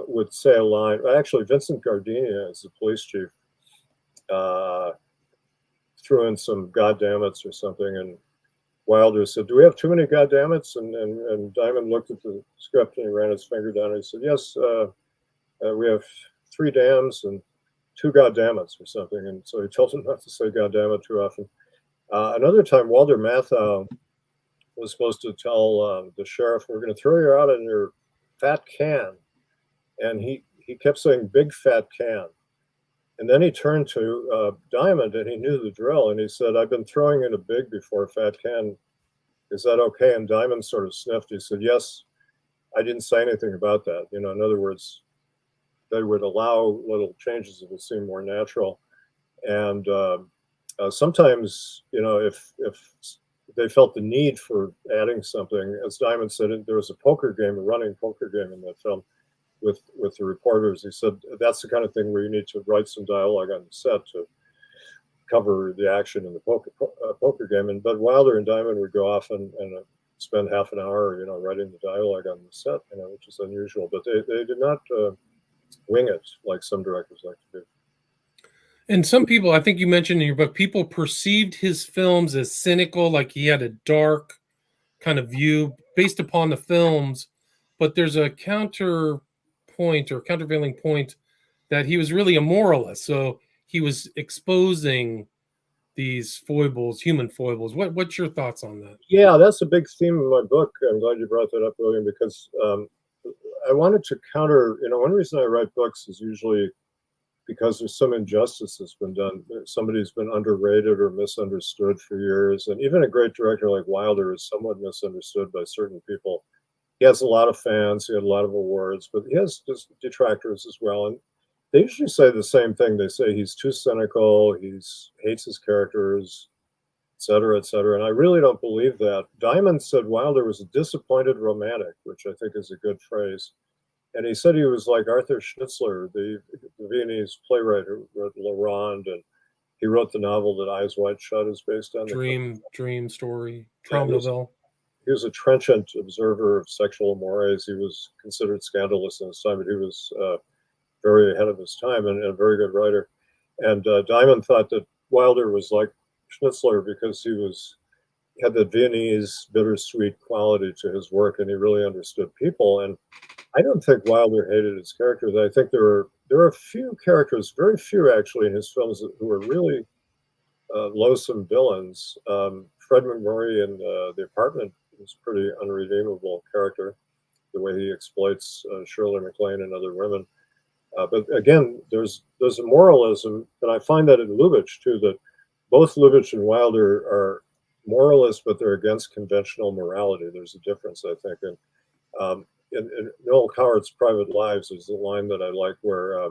would say a line. Actually, Vincent Gardenia, as the police chief, threw in some "goddammits" or something, and Wilder said, "Do we have too many goddammits?" And Diamond looked at the script and he ran his finger down and he said, "Yes, we have 3 dams and 2 goddammits" or something. And so he told him not to say "goddammit" too often. Another time, Walter Matthau was supposed to tell the sheriff, "We're going to throw you out in your fat can," and he kept saying "big fat can." And then he turned to Diamond, and he knew the drill, and he said, "I've been throwing in a big before, fat can. Is that okay?" And Diamond sort of sniffed. He said, "Yes, I didn't say anything about that." You know, in other words, they would allow little changes that would seem more natural. And sometimes, you know, if they felt the need for adding something, as Diamond said, there was a poker game, a running poker game in that film with the reporters. He said, "That's the kind of thing where you need to write some dialogue on the set to cover the action in the poker game." But Wilder and Diamond would go off and spend half an hour, you know, writing the dialogue on the set, you know, which is unusual. But they did not wing it like some directors like to do. And some people, I think you mentioned in your book, people perceived his films as cynical, like he had a dark kind of view based upon the films. But there's a counterpoint or countervailing point that he was really a moralist. So he was exposing these foibles, human foibles. What's your thoughts on that? Yeah, that's a big theme of my book. I'm glad you brought that up, William, because I wanted to counter, you know, one reason I write books is usually because there's some injustice that's been done. Somebody's been underrated or misunderstood for years. And even a great director like Wilder is somewhat misunderstood by certain people. He has a lot of fans, he had a lot of awards, but he has just detractors as well. And they usually say the same thing. They say he's too cynical, he hates his characters, et cetera, et cetera. And I really don't believe that. Diamond said Wilder was a disappointed romantic, which I think is a good phrase. And he said he was like Arthur Schnitzler, the Viennese playwright who wrote La Ronde, and he wrote the novel that Eyes Wide Shut is based on. Dream story, Traum Novelle. He was a trenchant observer of sexual mores. He was considered scandalous in his time, but he was very ahead of his time and a very good writer. And Diamond thought that Wilder was like Schnitzler because he had that Viennese bittersweet quality to his work, and he really understood people. And I don't think Wilder hated his characters. I think there are a few characters, very few actually, in his films who are really loathsome villains. Fred McMurray in The Apartment is a pretty unredeemable character, the way he exploits Shirley MacLaine and other women. But again, there's a moralism, and I find that in Lubitsch too, that both Lubitsch and Wilder are moralists, but they're against conventional morality. There's a difference, I think. And in Noel Coward's Private Lives, there's a line that I like where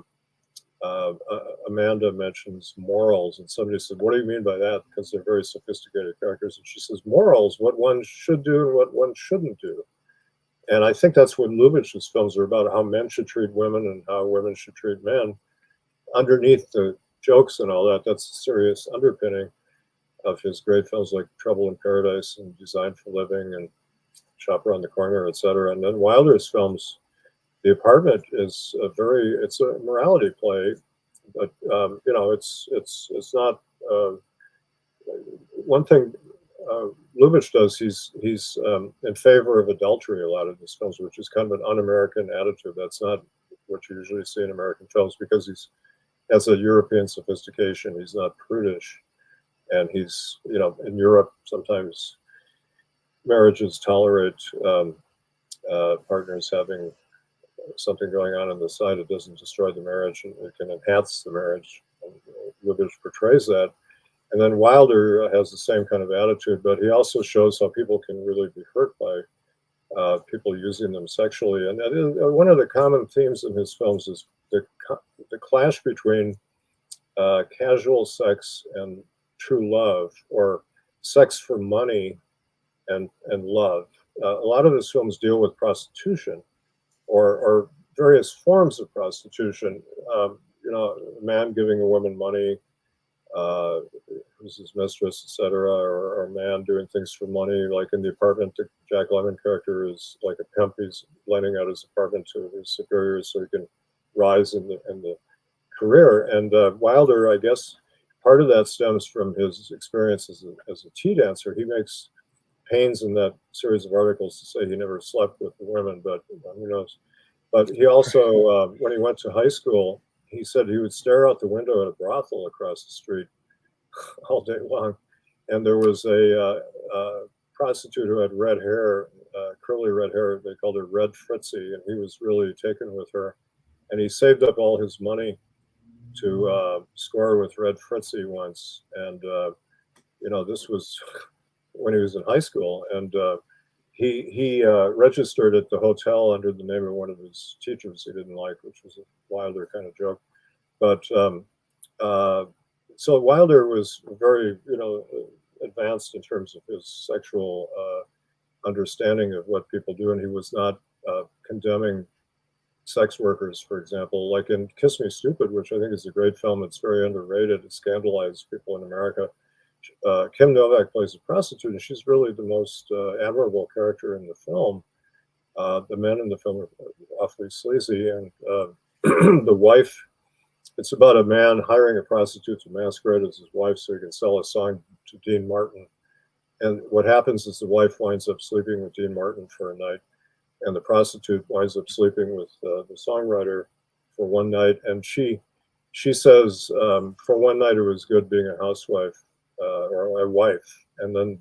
Amanda mentions morals, and somebody said, "What do you mean by that?" Because they're very sophisticated characters, and she says, "Morals, what one should do and what one shouldn't do." And I think that's what Lubitsch's films are about: how men should treat women and how women should treat men. Underneath the jokes and all that, that's a serious underpinning of his great films like Trouble in Paradise and Designed for Living and Shop Around the Corner, etc. And then Wilder's films, The Apartment is it's a morality play, but it's not one thing Lubitsch does. He's in favor of adultery a lot of his films, which is kind of an un-American attitude. That's not what you usually see in American films, because has a European sophistication. He's not prudish, and he's in Europe sometimes marriages tolerate partners having something going on the side. It doesn't destroy the marriage, and it can enhance the marriage. And Lubitsch portrays that. And then Wilder has the same kind of attitude, but he also shows how people can really be hurt by people using them sexually. And one of the common themes in his films is the clash between casual sex and true love, or sex for money and love. A lot of his films deal with prostitution or various forms of prostitution. A man giving a woman money, who's his mistress, etc., or a man doing things for money, like in The Apartment. The Jack Lemmon character is like a pimp. He's lending out his apartment to his superiors so he can rise in the career. And Wilder, I guess, part of that stems from his experience as a tea dancer. He makes pains in that series of articles to say he never slept with the women, but who knows. But he also, when he went to high school, he said he would stare out the window at a brothel across the street all day long. And there was a prostitute who had red hair, curly red hair. They called her Red Fritzy, and he was really taken with her. And he saved up all his money to score with Red Fritzy once. And, this was when he was in high school. And he registered at the hotel under the name of one of his teachers he didn't like, which was a Wilder kind of joke. But so Wilder was very, advanced in terms of his sexual understanding of what people do, and he was not condemning sex workers, for example, like in Kiss Me Stupid, which I think is a great film. It's very underrated. It scandalized people in America. Kim Novak plays a prostitute, and she's really the most admirable character in the film. The men in the film are awfully sleazy, and the wife, it's about a man hiring a prostitute to masquerade as his wife so he can sell a song to Dean Martin. And what happens is the wife winds up sleeping with Dean Martin for a night, and the prostitute winds up sleeping with the songwriter for one night. And she says, for one night it was good being a housewife or a wife. And then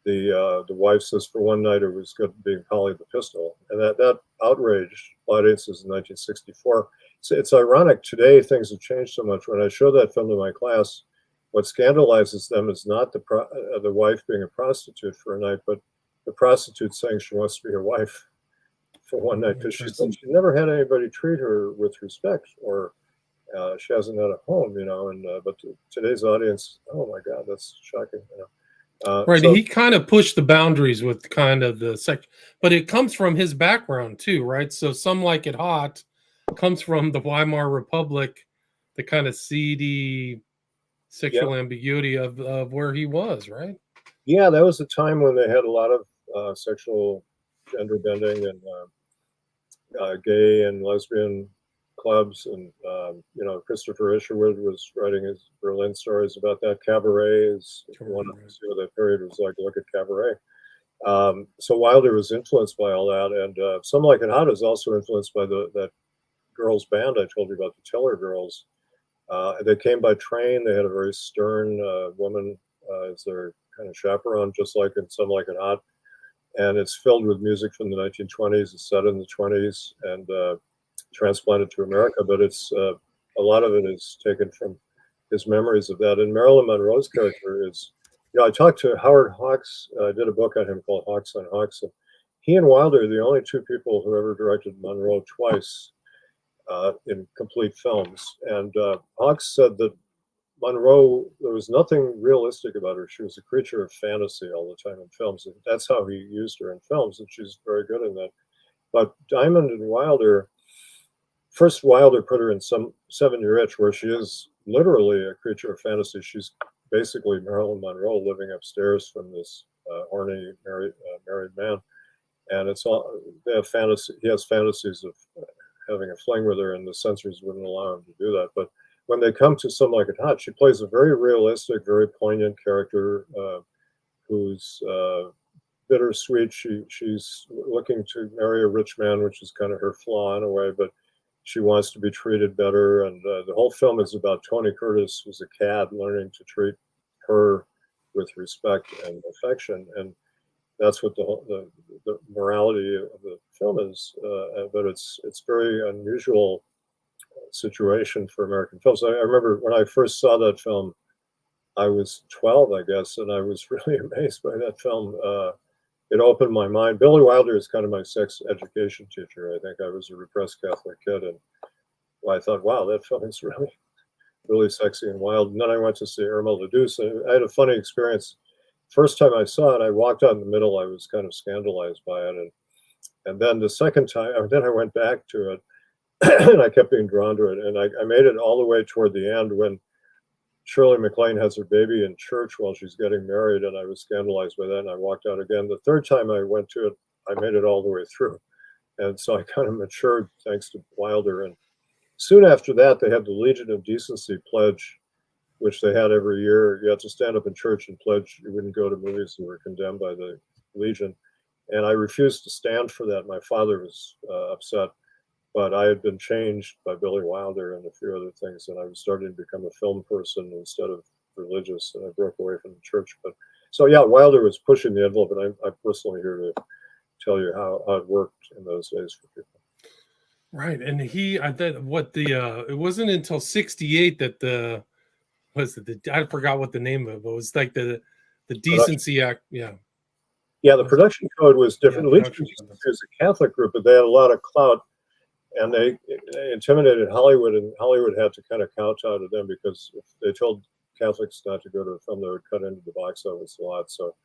the wife says, for one night it was good being Polly the Pistol. And that outraged audiences in 1964. It's ironic today, things have changed so much. When I show that film to my class, what scandalizes them is not the wife being a prostitute for a night, but the prostitute saying she wants to be a wife for one night, because she said she never had anybody treat her with respect, or she hasn't had a home, and but today's audience, oh my God, that's shocking. Right. So, he kind of pushed the boundaries with kind of the sex, but it comes from his background too, right? So Some Like It Hot comes from the Weimar Republic, the kind of seedy sexual ambiguity of where he was, right? Yeah, that was a time when they had a lot of sexual gender bending and gay and lesbian clubs, and Christopher Isherwood was writing his Berlin stories about that. Cabaret is one of that period was like, look at Cabaret. So Wilder was influenced by all that, and Some Like It Hot is also influenced by that girls band I told you about, the Tiller Girls. They came by train. They had a very stern woman as their kind of chaperone, just like in Some Like It Hot. And it's filled with music from the 1920s. It's set in the 20s and transplanted to America, but it's a lot of it is taken from his memories of that. And Marilyn Monroe's character is, I talked to Howard Hawks. I did a book on him called Hawks on Hawks. And he and Wilder are the only two people who ever directed Monroe twice. in complete films. And Hawks said that Monroe, there was nothing realistic about her. She was a creature of fantasy all the time in films. And that's how he used her in films, and she's very good in that. But Diamond and Wilder, first Wilder put her in some 7-Year Itch, where she is literally a creature of fantasy. She's basically Marilyn Monroe living upstairs from this horny married man, and it's all they have fantasy. He has fantasies of having a fling with her, and the censors wouldn't allow him to do that. But when they come to Some Like It Hot, she plays a very realistic, very poignant character who's bittersweet. She's looking to marry a rich man, which is kind of her flaw in a way, but she wants to be treated better. And the whole film is about Tony Curtis, who's a cad, learning to treat her with respect and affection. And that's what the morality of the film is. But it's very unusual situation for American films. I remember when I first saw that film, I was 12, I guess, and I was really amazed by that film. It opened my mind. Billy Wilder is kind of my sex education teacher. I think I was a repressed Catholic kid, and I thought, wow, that film is really, really sexy and wild. And then I went to see Irma la Douce, and I had a funny experience. First time I saw it, I walked out in the middle. I was kind of scandalized by it, and then the second time, then I went back to it, and I kept being drawn to it, and I made it all the way toward the end when Shirley MacLaine has her baby in church while she's getting married, and I was scandalized by that, and I walked out again. The third time I went to it, I made it all the way through, and so I kind of matured thanks to Wilder. And soon after that, they had the Legion of Decency pledge, which they had every year. You had to stand up in church and pledge you wouldn't go to movies that were condemned by the Legion, and I refused to stand for that. My father was upset. But I had been changed by Billy Wilder and a few other things, and I was starting to become a film person instead of religious, and I broke away from the church. But so yeah, Wilder was pushing the envelope, and I'm personally here to tell you how it worked in those days for people. Right, and it wasn't until '68 that I forgot what the name of it was. Like the Decency Act, yeah. Yeah, the production code was different. Yeah, Legion was a Catholic group, but they had a lot of clout. And they intimidated Hollywood, and Hollywood had to kind of kowtow to them because if they told Catholics not to go to a film, they would cut into the box office a lot. So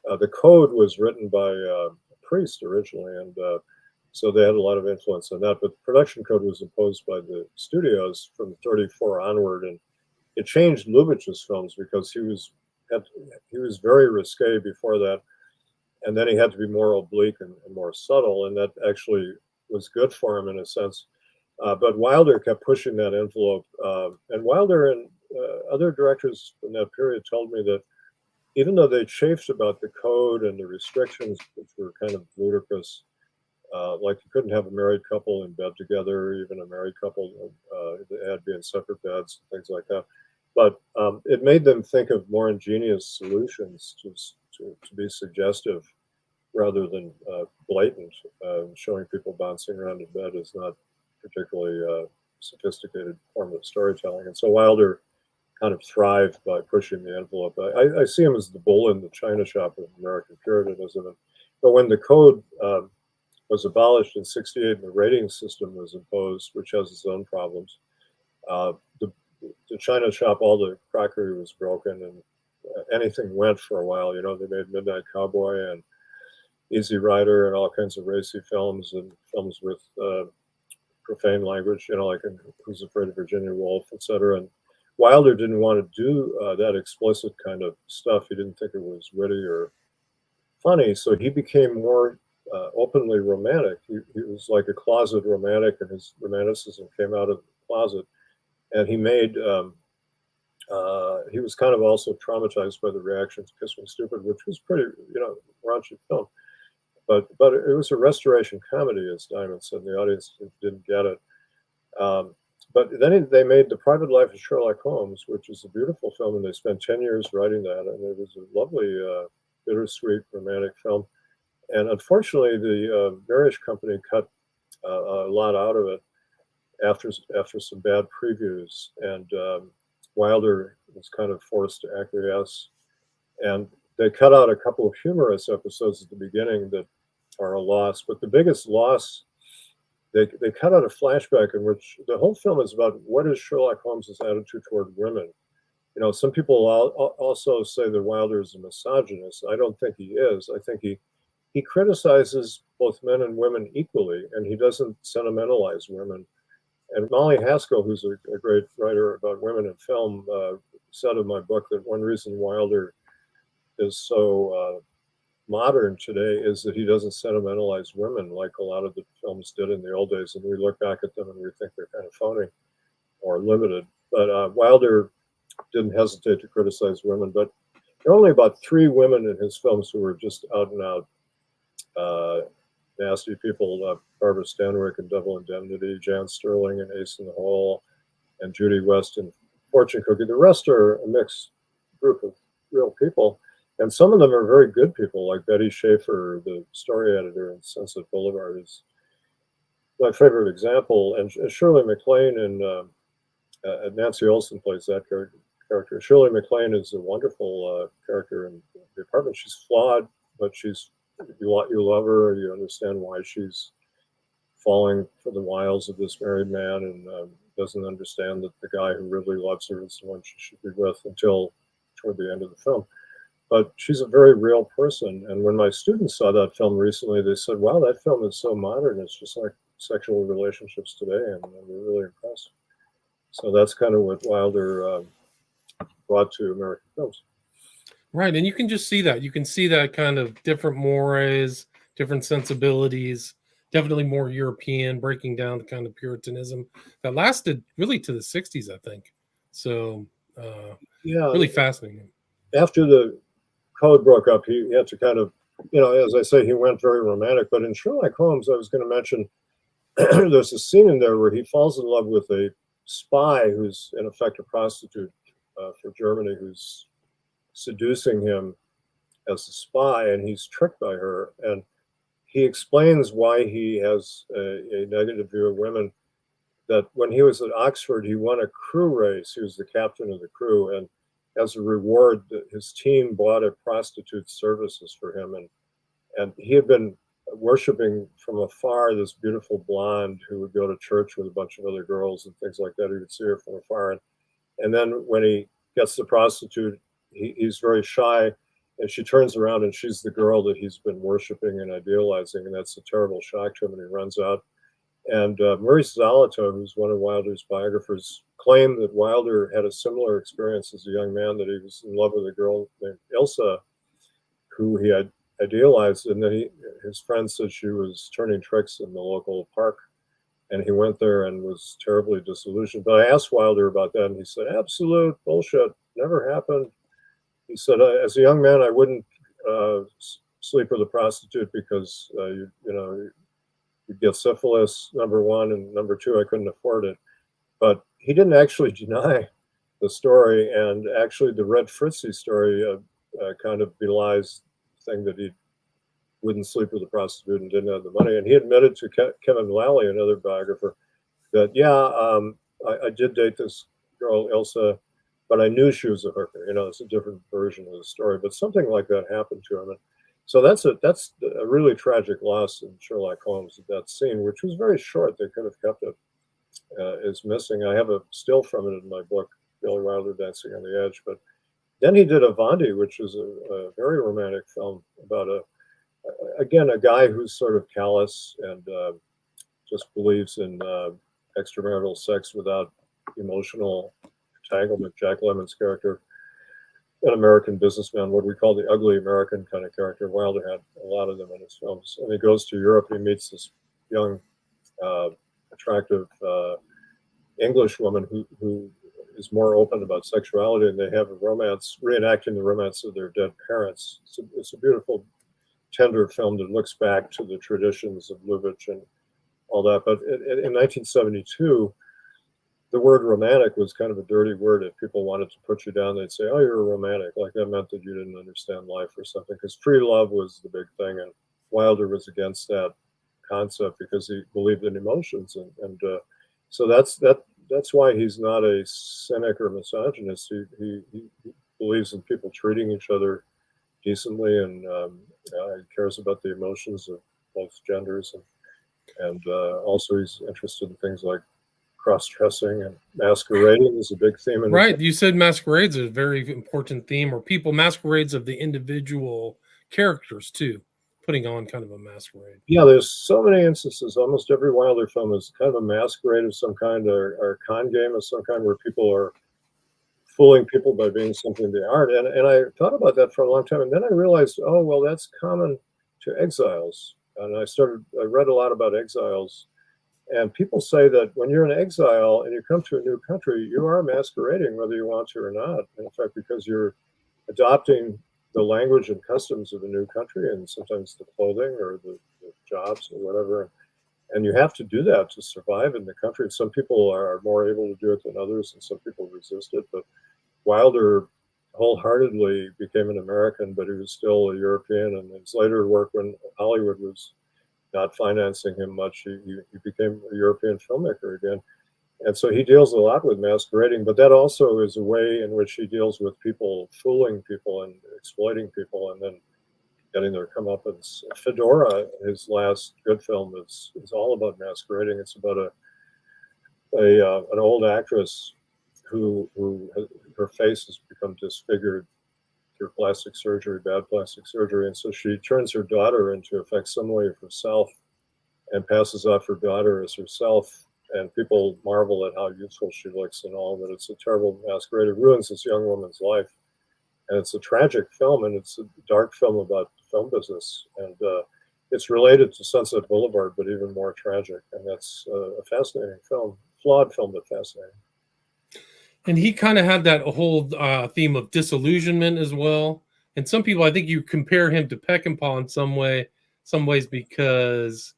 the code was written by a priest originally, and so they had a lot of influence on that. But the production code was imposed by the studios from '34 onward, and it changed Lubitsch's films because he was very risque before that, and then he had to be more oblique and more subtle, and that actually was good for him in a sense. But Wilder kept pushing that envelope. And Wilder and other directors in that period told me that even though they chafed about the code and the restrictions, which were kind of ludicrous, like you couldn't have a married couple in bed together, even a married couple, they had to be in separate beds, things like that. But it made them think of more ingenious solutions to be suggestive rather than blatant. Showing people bouncing around in bed is not particularly sophisticated form of storytelling. And so Wilder kind of thrived by pushing the envelope. I see him as the bull in the china shop of American Puritanism. But when the code was abolished in '68 and the rating system was imposed, which has its own problems, the china shop, all the crockery was broken, and anything went for a while. You know, they made Midnight Cowboy and Easy Rider and all kinds of racy films and films with profane language, you know, like in Who's Afraid of Virginia Woolf, etc. And Wilder didn't want to do that explicit kind of stuff. He didn't think it was witty or funny, so he became more openly romantic. He was like a closet romantic, and his romanticism came out of the closet. And he made, he was kind of also traumatized by the reaction to Kiss Me Stupid, which was pretty, you know, raunchy film. But it was a restoration comedy, as Diamond said, and the audience didn't get it. But then they made The Private Life of Sherlock Holmes, which is a beautiful film, and they spent 10 years writing that, and it was a lovely, bittersweet, romantic film. And unfortunately, the Marish Company cut a lot out of it after some bad previews, and Wilder was kind of forced to acquiesce. And they cut out a couple of humorous episodes at the beginning that are a loss. But the biggest loss they cut out a flashback in which the whole film is about what is Sherlock Holmes's attitude toward women. You know, some people also say that Wilder is a misogynist. I don't think he is. I think he criticizes both men and women equally, and he doesn't sentimentalize women. And Molly Haskell, who's a great writer about women in film, said in my book that one reason Wilder is so modern today is that he doesn't sentimentalize women like a lot of the films did in the old days, and we look back at them and we think they're kind of phony or limited. But Wilder didn't hesitate to criticize women, but there are only about 3 women in his films who were just out and out nasty people. Barbara Stanwyck in Double Indemnity, Jan Sterling in Ace in the Hole, and Judy West in Fortune Cookie. The rest are a mixed group of real people, and some of them are very good people, like Betty Schaefer, the story editor in Sunset Boulevard, is my favorite example. And Shirley MacLaine and Nancy Olson plays that character. Shirley MacLaine is a wonderful character in The Apartment. She's flawed, but you love her. You understand why she's falling for the wiles of this married man, and doesn't understand that the guy who really loves her is the one she should be with until toward the end of the film. But she's a very real person. And when my students saw that film recently, they said, wow, that film is so modern. It's just like sexual relationships today. And they were really impressed. So that's kind of what Wilder brought to American films. Right. And you can just see that. You can see that kind of different mores, different sensibilities, definitely more European, breaking down the kind of Puritanism that lasted really to the 60s, I think. So, yeah, really fascinating. After the code broke up, he had to kind of, as I say, he went very romantic. But in Sherlock Holmes, I was going to mention, there's a scene in there where he falls in love with a spy who's in effect a prostitute for Germany, who's seducing him as a spy, and he's tricked by her. And he explains why he has a negative view of women, that when he was at Oxford, he won a crew race. He was the captain of the crew. And as a reward, his team bought a prostitute's services for him. And he had been worshiping from afar this beautiful blonde who would go to church with a bunch of other girls and things like that. He would see her from afar. And then when he gets the prostitute, he's very shy. And she turns around and she's the girl that he's been worshiping and idealizing. And that's a terrible shock to him. And he runs out. And Maurice Zolotow, who's one of Wilder's biographers, claimed that Wilder had a similar experience as a young man, that he was in love with a girl named Ilsa, who he had idealized. And then his friend said she was turning tricks in the local park. And he went there and was terribly disillusioned. But I asked Wilder about that, and he said, absolute bullshit, never happened. He said, as a young man, I wouldn't sleep with a prostitute because, you'd get syphilis, number one, and number two, I couldn't afford it. But he didn't actually deny the story, and actually the Red Fritzy story kind of belies the thing that he wouldn't sleep with a prostitute and didn't have the money. And he admitted to Kevin Lally, another biographer, that, I did date this girl, Ilsa, but I knew she was a hooker. It's a different version of the story, but something like that happened to him. And so that's a really tragic loss in Sherlock Holmes, that scene, which was very short. They could have kept it, is missing. I have a still from it in my book, Billy Wilder Dancing on the Edge. But then he did Avanti, which was a very romantic film about a guy who's sort of callous and just believes in extramarital sex without emotional entanglement. Jack Lemmon's character, an American businessman, what we call the ugly American kind of character. Wilder had a lot of them in his films. And he goes to Europe, he meets this young, attractive English woman who is more open about sexuality, and they have a romance, reenacting the romance of their dead parents. It's a beautiful, tender film that looks back to the traditions of Lubitsch and all that. But in 1972, the word romantic was kind of a dirty word. If people wanted to put you down, they'd say, oh, you're a romantic. Like that meant that you didn't understand life or something, because free love was the big thing. And Wilder was against that concept because he believed in emotions. And so that's why he's not a cynic or misogynist. He believes in people treating each other decently, and he cares about the emotions of both genders. And And also he's interested in things like cross-dressing and masquerading is a big theme in Right. You said masquerades is a very important theme, or people masquerades of the individual characters too, putting on kind of a masquerade. Yeah, there's so many instances. Almost every Wilder film is kind of a masquerade of some kind, or a con game of some kind, where people are fooling people by being something they aren't. And I thought about that for a long time, and then I realized, oh well, that's common to exiles. And I read a lot about exiles, and people say that when you're in exile and you come to a new country, you are masquerading whether you want to or not. And in fact, because you're adopting the language and customs of a new country, and sometimes the clothing or the jobs or whatever. And you have to do that to survive in the country. Some people are more able to do it than others, and some people resist it. But Wilder wholeheartedly became an American, but he was still a European. And his later work, when Hollywood was not financing him much, he became a European filmmaker again. And so he deals a lot with masquerading, but that also is a way in which he deals with people fooling people and exploiting people, and then getting their comeuppance. Fedora, his last good film, is all about masquerading. It's about an old actress who her face has become disfigured through plastic surgery, bad plastic surgery, and so she turns her daughter into a facsimile of herself and passes off her daughter as herself. And people marvel at how youthful she looks and all, but it's a terrible masquerade. It ruins this young woman's life. And it's a tragic film, and it's a dark film about the film business. And it's related to Sunset Boulevard, but even more tragic. And that's a fascinating film, flawed film, but fascinating. And he kind of had that whole theme of disillusionment as well. And some people, I think you compare him to Peckinpah in some ways, because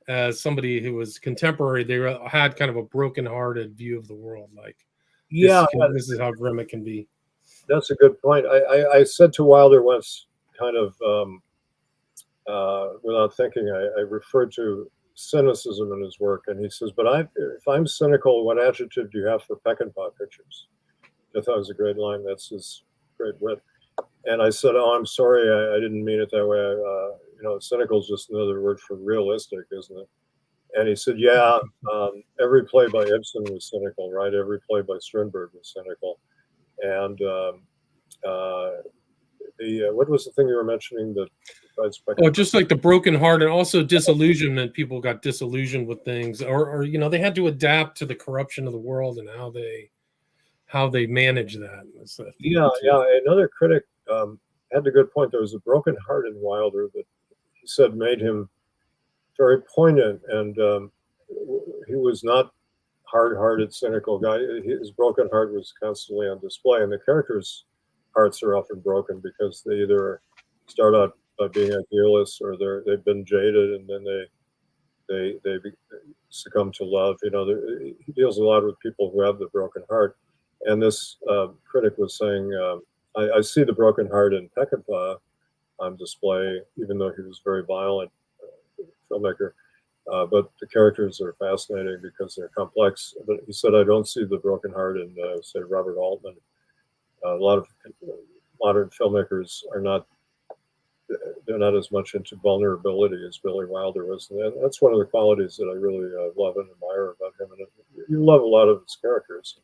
as somebody who was contemporary, they had kind of a broken-hearted view of the world. Like, Yeah, this is how grim it can be. that's a good point. I said to Wilder once, kind of without thinking, I referred to cynicism in his work, and he says, "But if I'm cynical, what adjective do you have for Peckinpah pictures?" I thought it was a great line. That's his great wit. And I said, "Oh, I'm sorry, I didn't mean it that way. Cynical is just another word for realistic, isn't it?" And he said, "Yeah, every play by Ibsen was cynical, right? Every play by Strindberg was cynical." And what was the thing you were mentioning that? Oh, just like the broken heart, and also disillusionment. People got disillusioned with things, or they had to adapt to the corruption of the world and how they manage that. Yeah. Another critic had a good point. There was a broken heart in Wilder that he said made him very poignant, and he was not hard-hearted, cynical guy. His broken heart was constantly on display, and the characters' hearts are often broken because they either start out by being idealists, or they've been jaded, and then they succumb to love. He deals a lot with people who have the broken heart. And this critic was saying, I see the broken heart in Peckinpah on display, even though he was a very violent filmmaker. But the characters are fascinating because they're complex. But he said, I don't see the broken heart in, say, Robert Altman. A lot of modern filmmakers they're not as much into vulnerability as Billy Wilder was. And that's one of the qualities that I really love and admire about him. And you love a lot of his characters,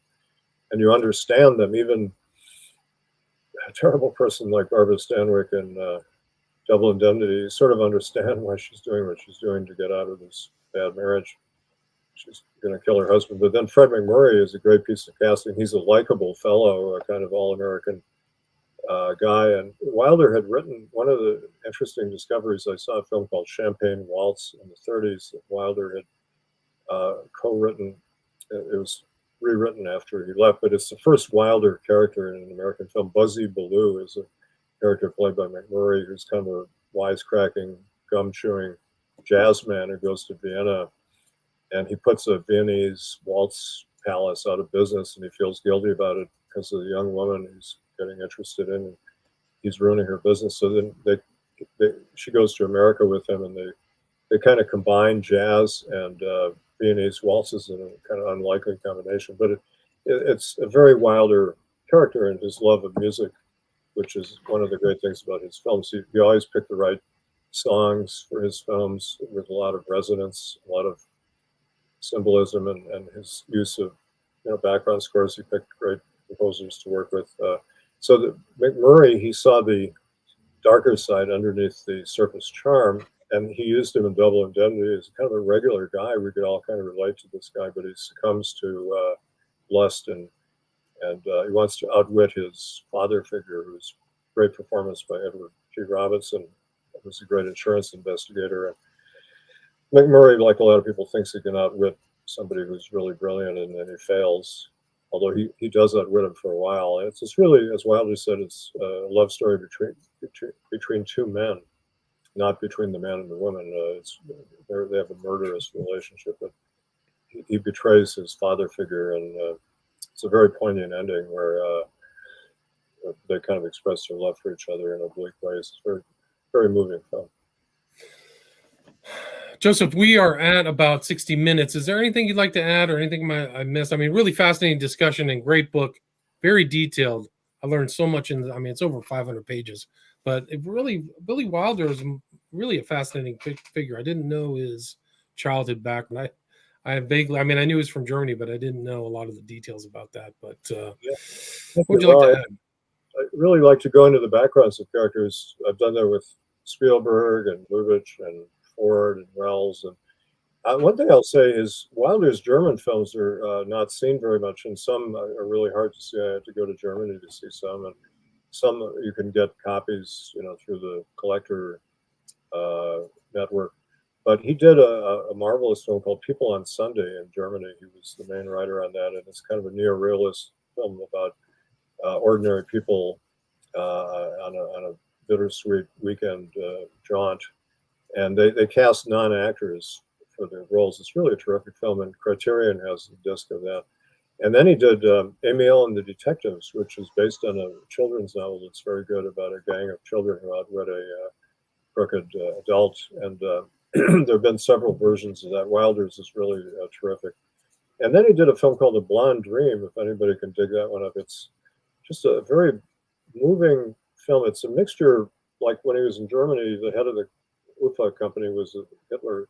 and you understand them. Even a terrible person like Barbara Stanwyck in Double Indemnity, you sort of understand why she's doing what she's doing to get out of this bad marriage. She's going to kill her husband. But then Fred McMurray is a great piece of casting. He's a likable fellow, a kind of all-American guy. And Wilder had written, one of the interesting discoveries, I saw a film called Champagne Waltz in the 30s that Wilder had co-written. It was rewritten after he left, but it's the first Wilder character in an American film. Buzzy Ballou is a character played by McMurray, who's kind of a wisecracking, gum-chewing jazz man who goes to Vienna, and he puts a Viennese waltz palace out of business, and he feels guilty about it because of the young woman he's getting interested in, and he's ruining her business. So then she goes to America with him, and they kind of combine jazz and Viennese waltzes in a kind of unlikely combination. But it's a very Wilder character in his love of music, which is one of the great things about his films. He always picked the right songs for his films with a lot of resonance, a lot of symbolism, and his use of background scores. He picked great composers to work with. So the McMurray, he saw the darker side underneath the surface charm, and he used him in Double Indemnity as kind of a regular guy. We could all kind of relate to this guy, but he succumbs to lust, and he wants to outwit his father figure, who's great performance by Edward G. Robinson, who's a great insurance investigator. And McMurray, like a lot of people, thinks he can outwit somebody who's really brilliant, and then he fails. Although he does outwit him for a while. And it's really, as Wilder said, it's a love story between two men, not between the man and the woman. They have a murderous relationship, but he betrays his father figure, and it's a very poignant ending where they kind of express their love for each other in oblique ways. It's very, very moving film. Joseph, we are at about 60 minutes. Is there anything you'd like to add or anything I missed? I mean, really fascinating discussion and great book, very detailed. I learned so much it's over 500 pages, but Billy Wilder is really a fascinating figure. I didn't know his childhood background. I vaguely, I knew he was from Germany, but I didn't know a lot of the details about that. But what would you like to add? I really like to go into the backgrounds of characters. I've done that with Spielberg and Lubitsch and Ford and Wells. And one thing I'll say is Wilder's German films are not seen very much, and some are really hard to see. I had to go to Germany to see some, and some you can get copies, through the collector network. But he did a marvelous film called People on Sunday in Germany. He was the main writer on that, and it's kind of a neo-realist film about ordinary people on a bittersweet weekend jaunt. And they cast non-actors for their roles. It's really a terrific film, and Criterion has a disc of that. And then he did Emile and the Detectives, which is based on a children's novel that's very good about a gang of children who outwit a crooked adult. And there have been several versions of that. Wilder's is really terrific. And then he did a film called The Blonde Dream, if anybody can dig that one up. It's just a very moving film. It's a mixture, like when he was in Germany, the head of the UFA company was a Hitler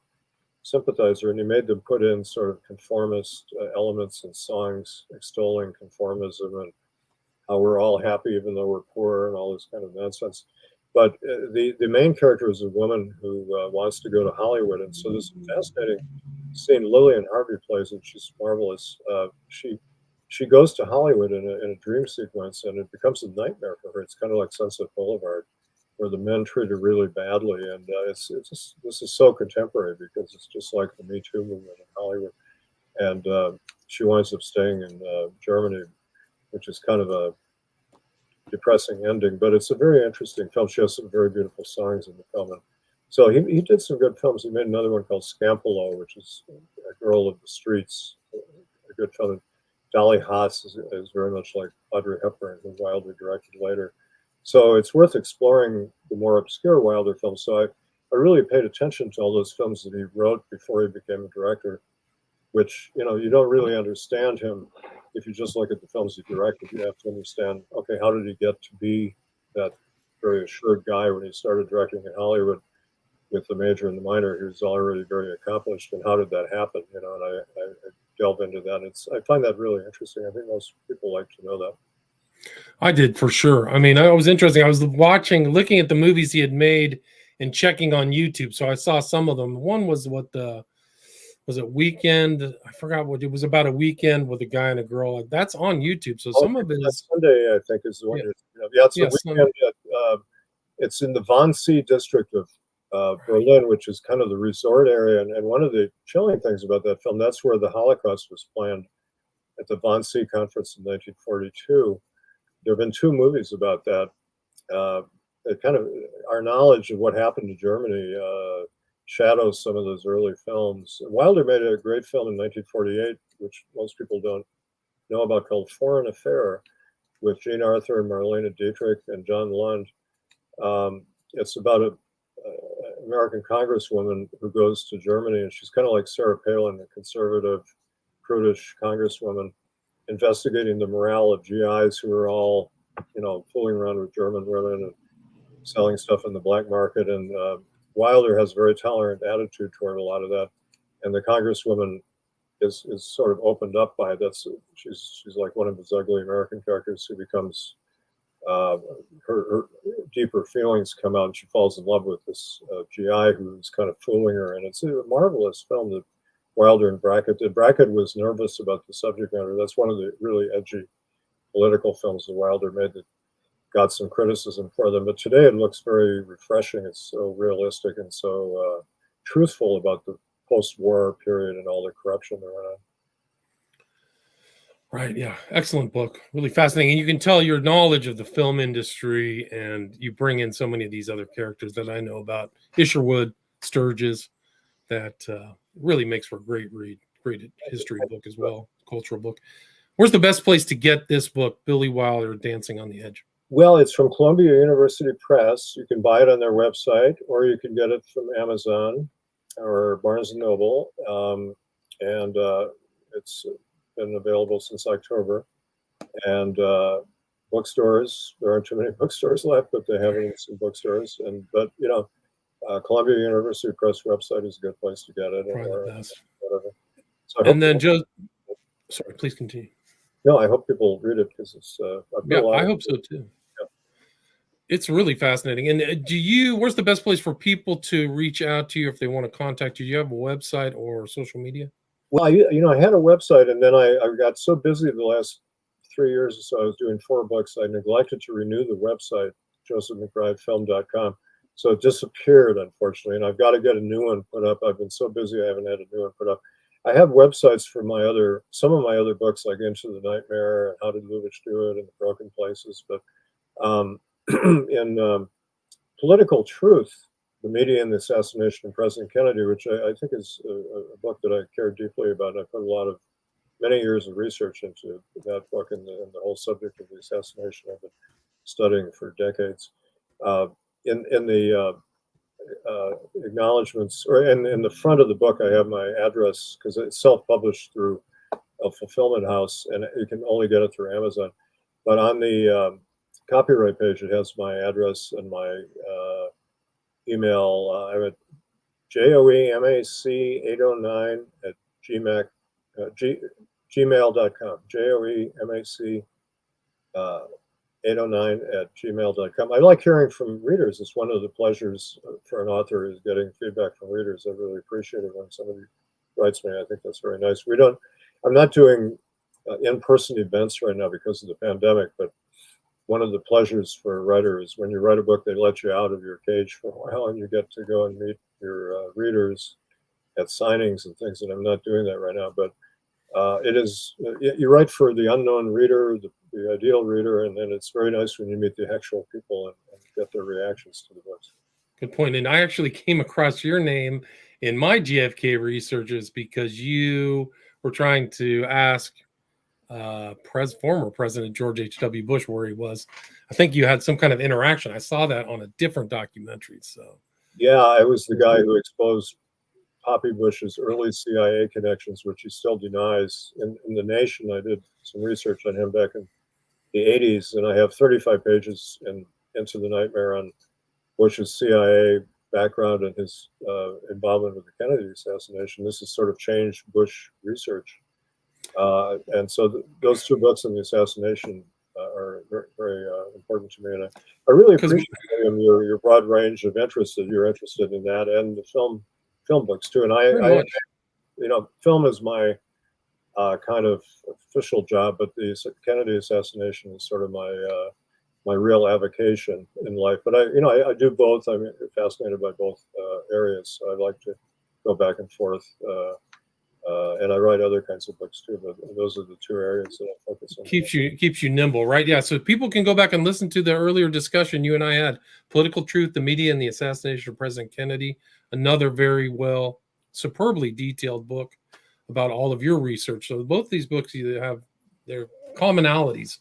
sympathizer, and he made them put in sort of conformist elements and songs extolling conformism and how we're all happy even though we're poor and all this kind of nonsense. But the main character is a woman who wants to go to Hollywood, and so this fascinating scene Lillian Harvey plays, and she's marvelous. She goes to Hollywood in a dream sequence, and it becomes a nightmare for her. It's kind of like Sunset Boulevard, where the men treat her really badly, and this is so contemporary because it's just like the Me Too movement in Hollywood. And she winds up staying in Germany, which is kind of a depressing ending, but it's a very interesting film. She has some very beautiful songs in the film. And so he did some good films. He made another one called Scampolo, which is A Girl of the Streets, a good film. And Dolly Haas is very much like Audrey Hepburn, who Wilder directed later. So it's worth exploring the more obscure Wilder films. So I really paid attention to all those films that he wrote before he became a director, which, you don't really understand him if you just look at the films he directed. You have to understand, okay, how did he get to be that very assured guy when he started directing in Hollywood with the major and the minor? He was already very accomplished, and how did that happen? And I delve into that. I find that really interesting. I think most people like to know that. I did, for sure. I was interesting. I was looking at the movies he had made and checking on YouTube. So I saw some of them. One was was it Weekend? I forgot what it was, about a weekend with a guy and a girl. That's on YouTube. So some of it is Sunday, I think, is the one. Yeah, it's a weekend. It's in the Wannsee district of Berlin, which is kind of the resort area. And one of the chilling things about that film, that's where the Holocaust was planned at the Wannsee Conference in 1942. There have been two movies about that. It kind of, our knowledge of what happened to Germany shadows some of those early films. Wilder made a great film in 1948, which most people don't know about, called Foreign Affair, with Jean Arthur and Marlene Dietrich and John Lund. It's about an American congresswoman who goes to Germany, and she's kind of like Sarah Palin, a conservative, prudish congresswoman, investigating the morale of GIs who are all, fooling around with German women and selling stuff in the black market. And Wilder has a very tolerant attitude toward a lot of that, and the Congresswoman is sort of opened up by it. She's like one of his ugly American characters who becomes her deeper feelings come out, and she falls in love with this GI who's kind of fooling her, and it's a marvelous film that Wilder and Brackett did. Brackett was nervous about the subject matter. That's one of the really edgy political films that Wilder made that got some criticism for them. But today it looks very refreshing. It's so realistic and so truthful about the post-war period and all the corruption that went on. Right. Yeah. Excellent book. Really fascinating. And you can tell your knowledge of the film industry, and you bring in so many of these other characters that I know about. Isherwood, Sturgis, that really makes for a great read, great history book as well, cultural book. Where's the best place to get this book, Billy Wilder, Dancing on the Edge? Well, it's from Columbia University Press. You can buy it on their website, or you can get it from Amazon or Barnes & Noble. And it's been available since October. And bookstores, there aren't too many bookstores left, but they have it in some bookstores. But you know, Columbia University Press website is a good place to get it. Or whatever. So and then Joe, sorry, please continue. No, I hope people read it because it's. I hope so too. Yeah. It's really fascinating. And where's the best place for people to reach out to you if they want to contact you? Do you have a website or social media? Well, I had a website, and then I got so busy the last 3 years or so. I was doing 4 books. I neglected to renew the website, josephmcbridefilm.com. So it disappeared, unfortunately, and I've got to get a new one put up. I've been so busy, I haven't had a new one put up. I have websites for some of my other books, like Into the Nightmare and How Did Lubitsch Do It and The Broken Places. But in Political Truth, The Media and the Assassination of President Kennedy, which I think is a book that I care deeply about. I put many years of research into that book and the whole subject of the assassination. I've been studying for decades. In the acknowledgments, or in the front of the book, I have my address because it's self-published through a fulfillment house, and you can only get it through Amazon. But on the copyright page, it has my address and my email. I'm at joemac809 at gmail.com. joemac 809 at gmail.com. I like hearing from readers. It's one of the pleasures for an author is getting feedback from readers. I really appreciate it when somebody writes me. I think that's very nice. I'm not doing in-person events right now because of the pandemic, but one of the pleasures for a writer is when you write a book, they let you out of your cage for a while and you get to go and meet your readers at signings and things, and I'm not doing that right now. But you write for the unknown reader, the ideal reader, and then it's very nice when you meet the actual people and get their reactions to the books. Good point. And I actually came across your name in my GFK researches because you were trying to ask former President George H.W. Bush where he was. I think you had some kind of interaction. I saw that on a different documentary. So yeah, I was the guy who exposed Poppy Bush's early CIA connections, which he still denies. In The Nation, I did some research on him back in the 80s, and I have 35 pages Into the Nightmare on Bush's CIA background and his involvement with the Kennedy assassination. This has sort of changed Bush research. And so those 2 books on the assassination are very, very important to me. And I really appreciate your broad range of interests, that you're interested in that and the film books too. And I film is my kind of official job, but the Kennedy assassination is sort of my real avocation in life. But I do both. I'm fascinated by both areas. So I like to go back and forth. And I write other kinds of books too, but those are the 2 areas that I focus on. Keeps you nimble, right? Yeah. So people can go back and listen to the earlier discussion you and I had: Political Truth, The Media and the Assassination of President Kennedy. Another very superbly detailed book about all of your research. So both these books either have their commonalities.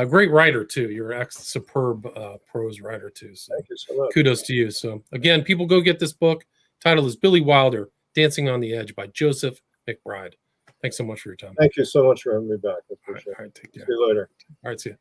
Great writer too. You're a superb prose writer too. So thank you so much. Kudos to you. So again, people go get this book. Title is Billy Wilder, Dancing on the Edge by Joseph McBride. Thanks so much for your time. Thank you so much for having me back. I appreciate it. All right, take care. See you later. All right, see you.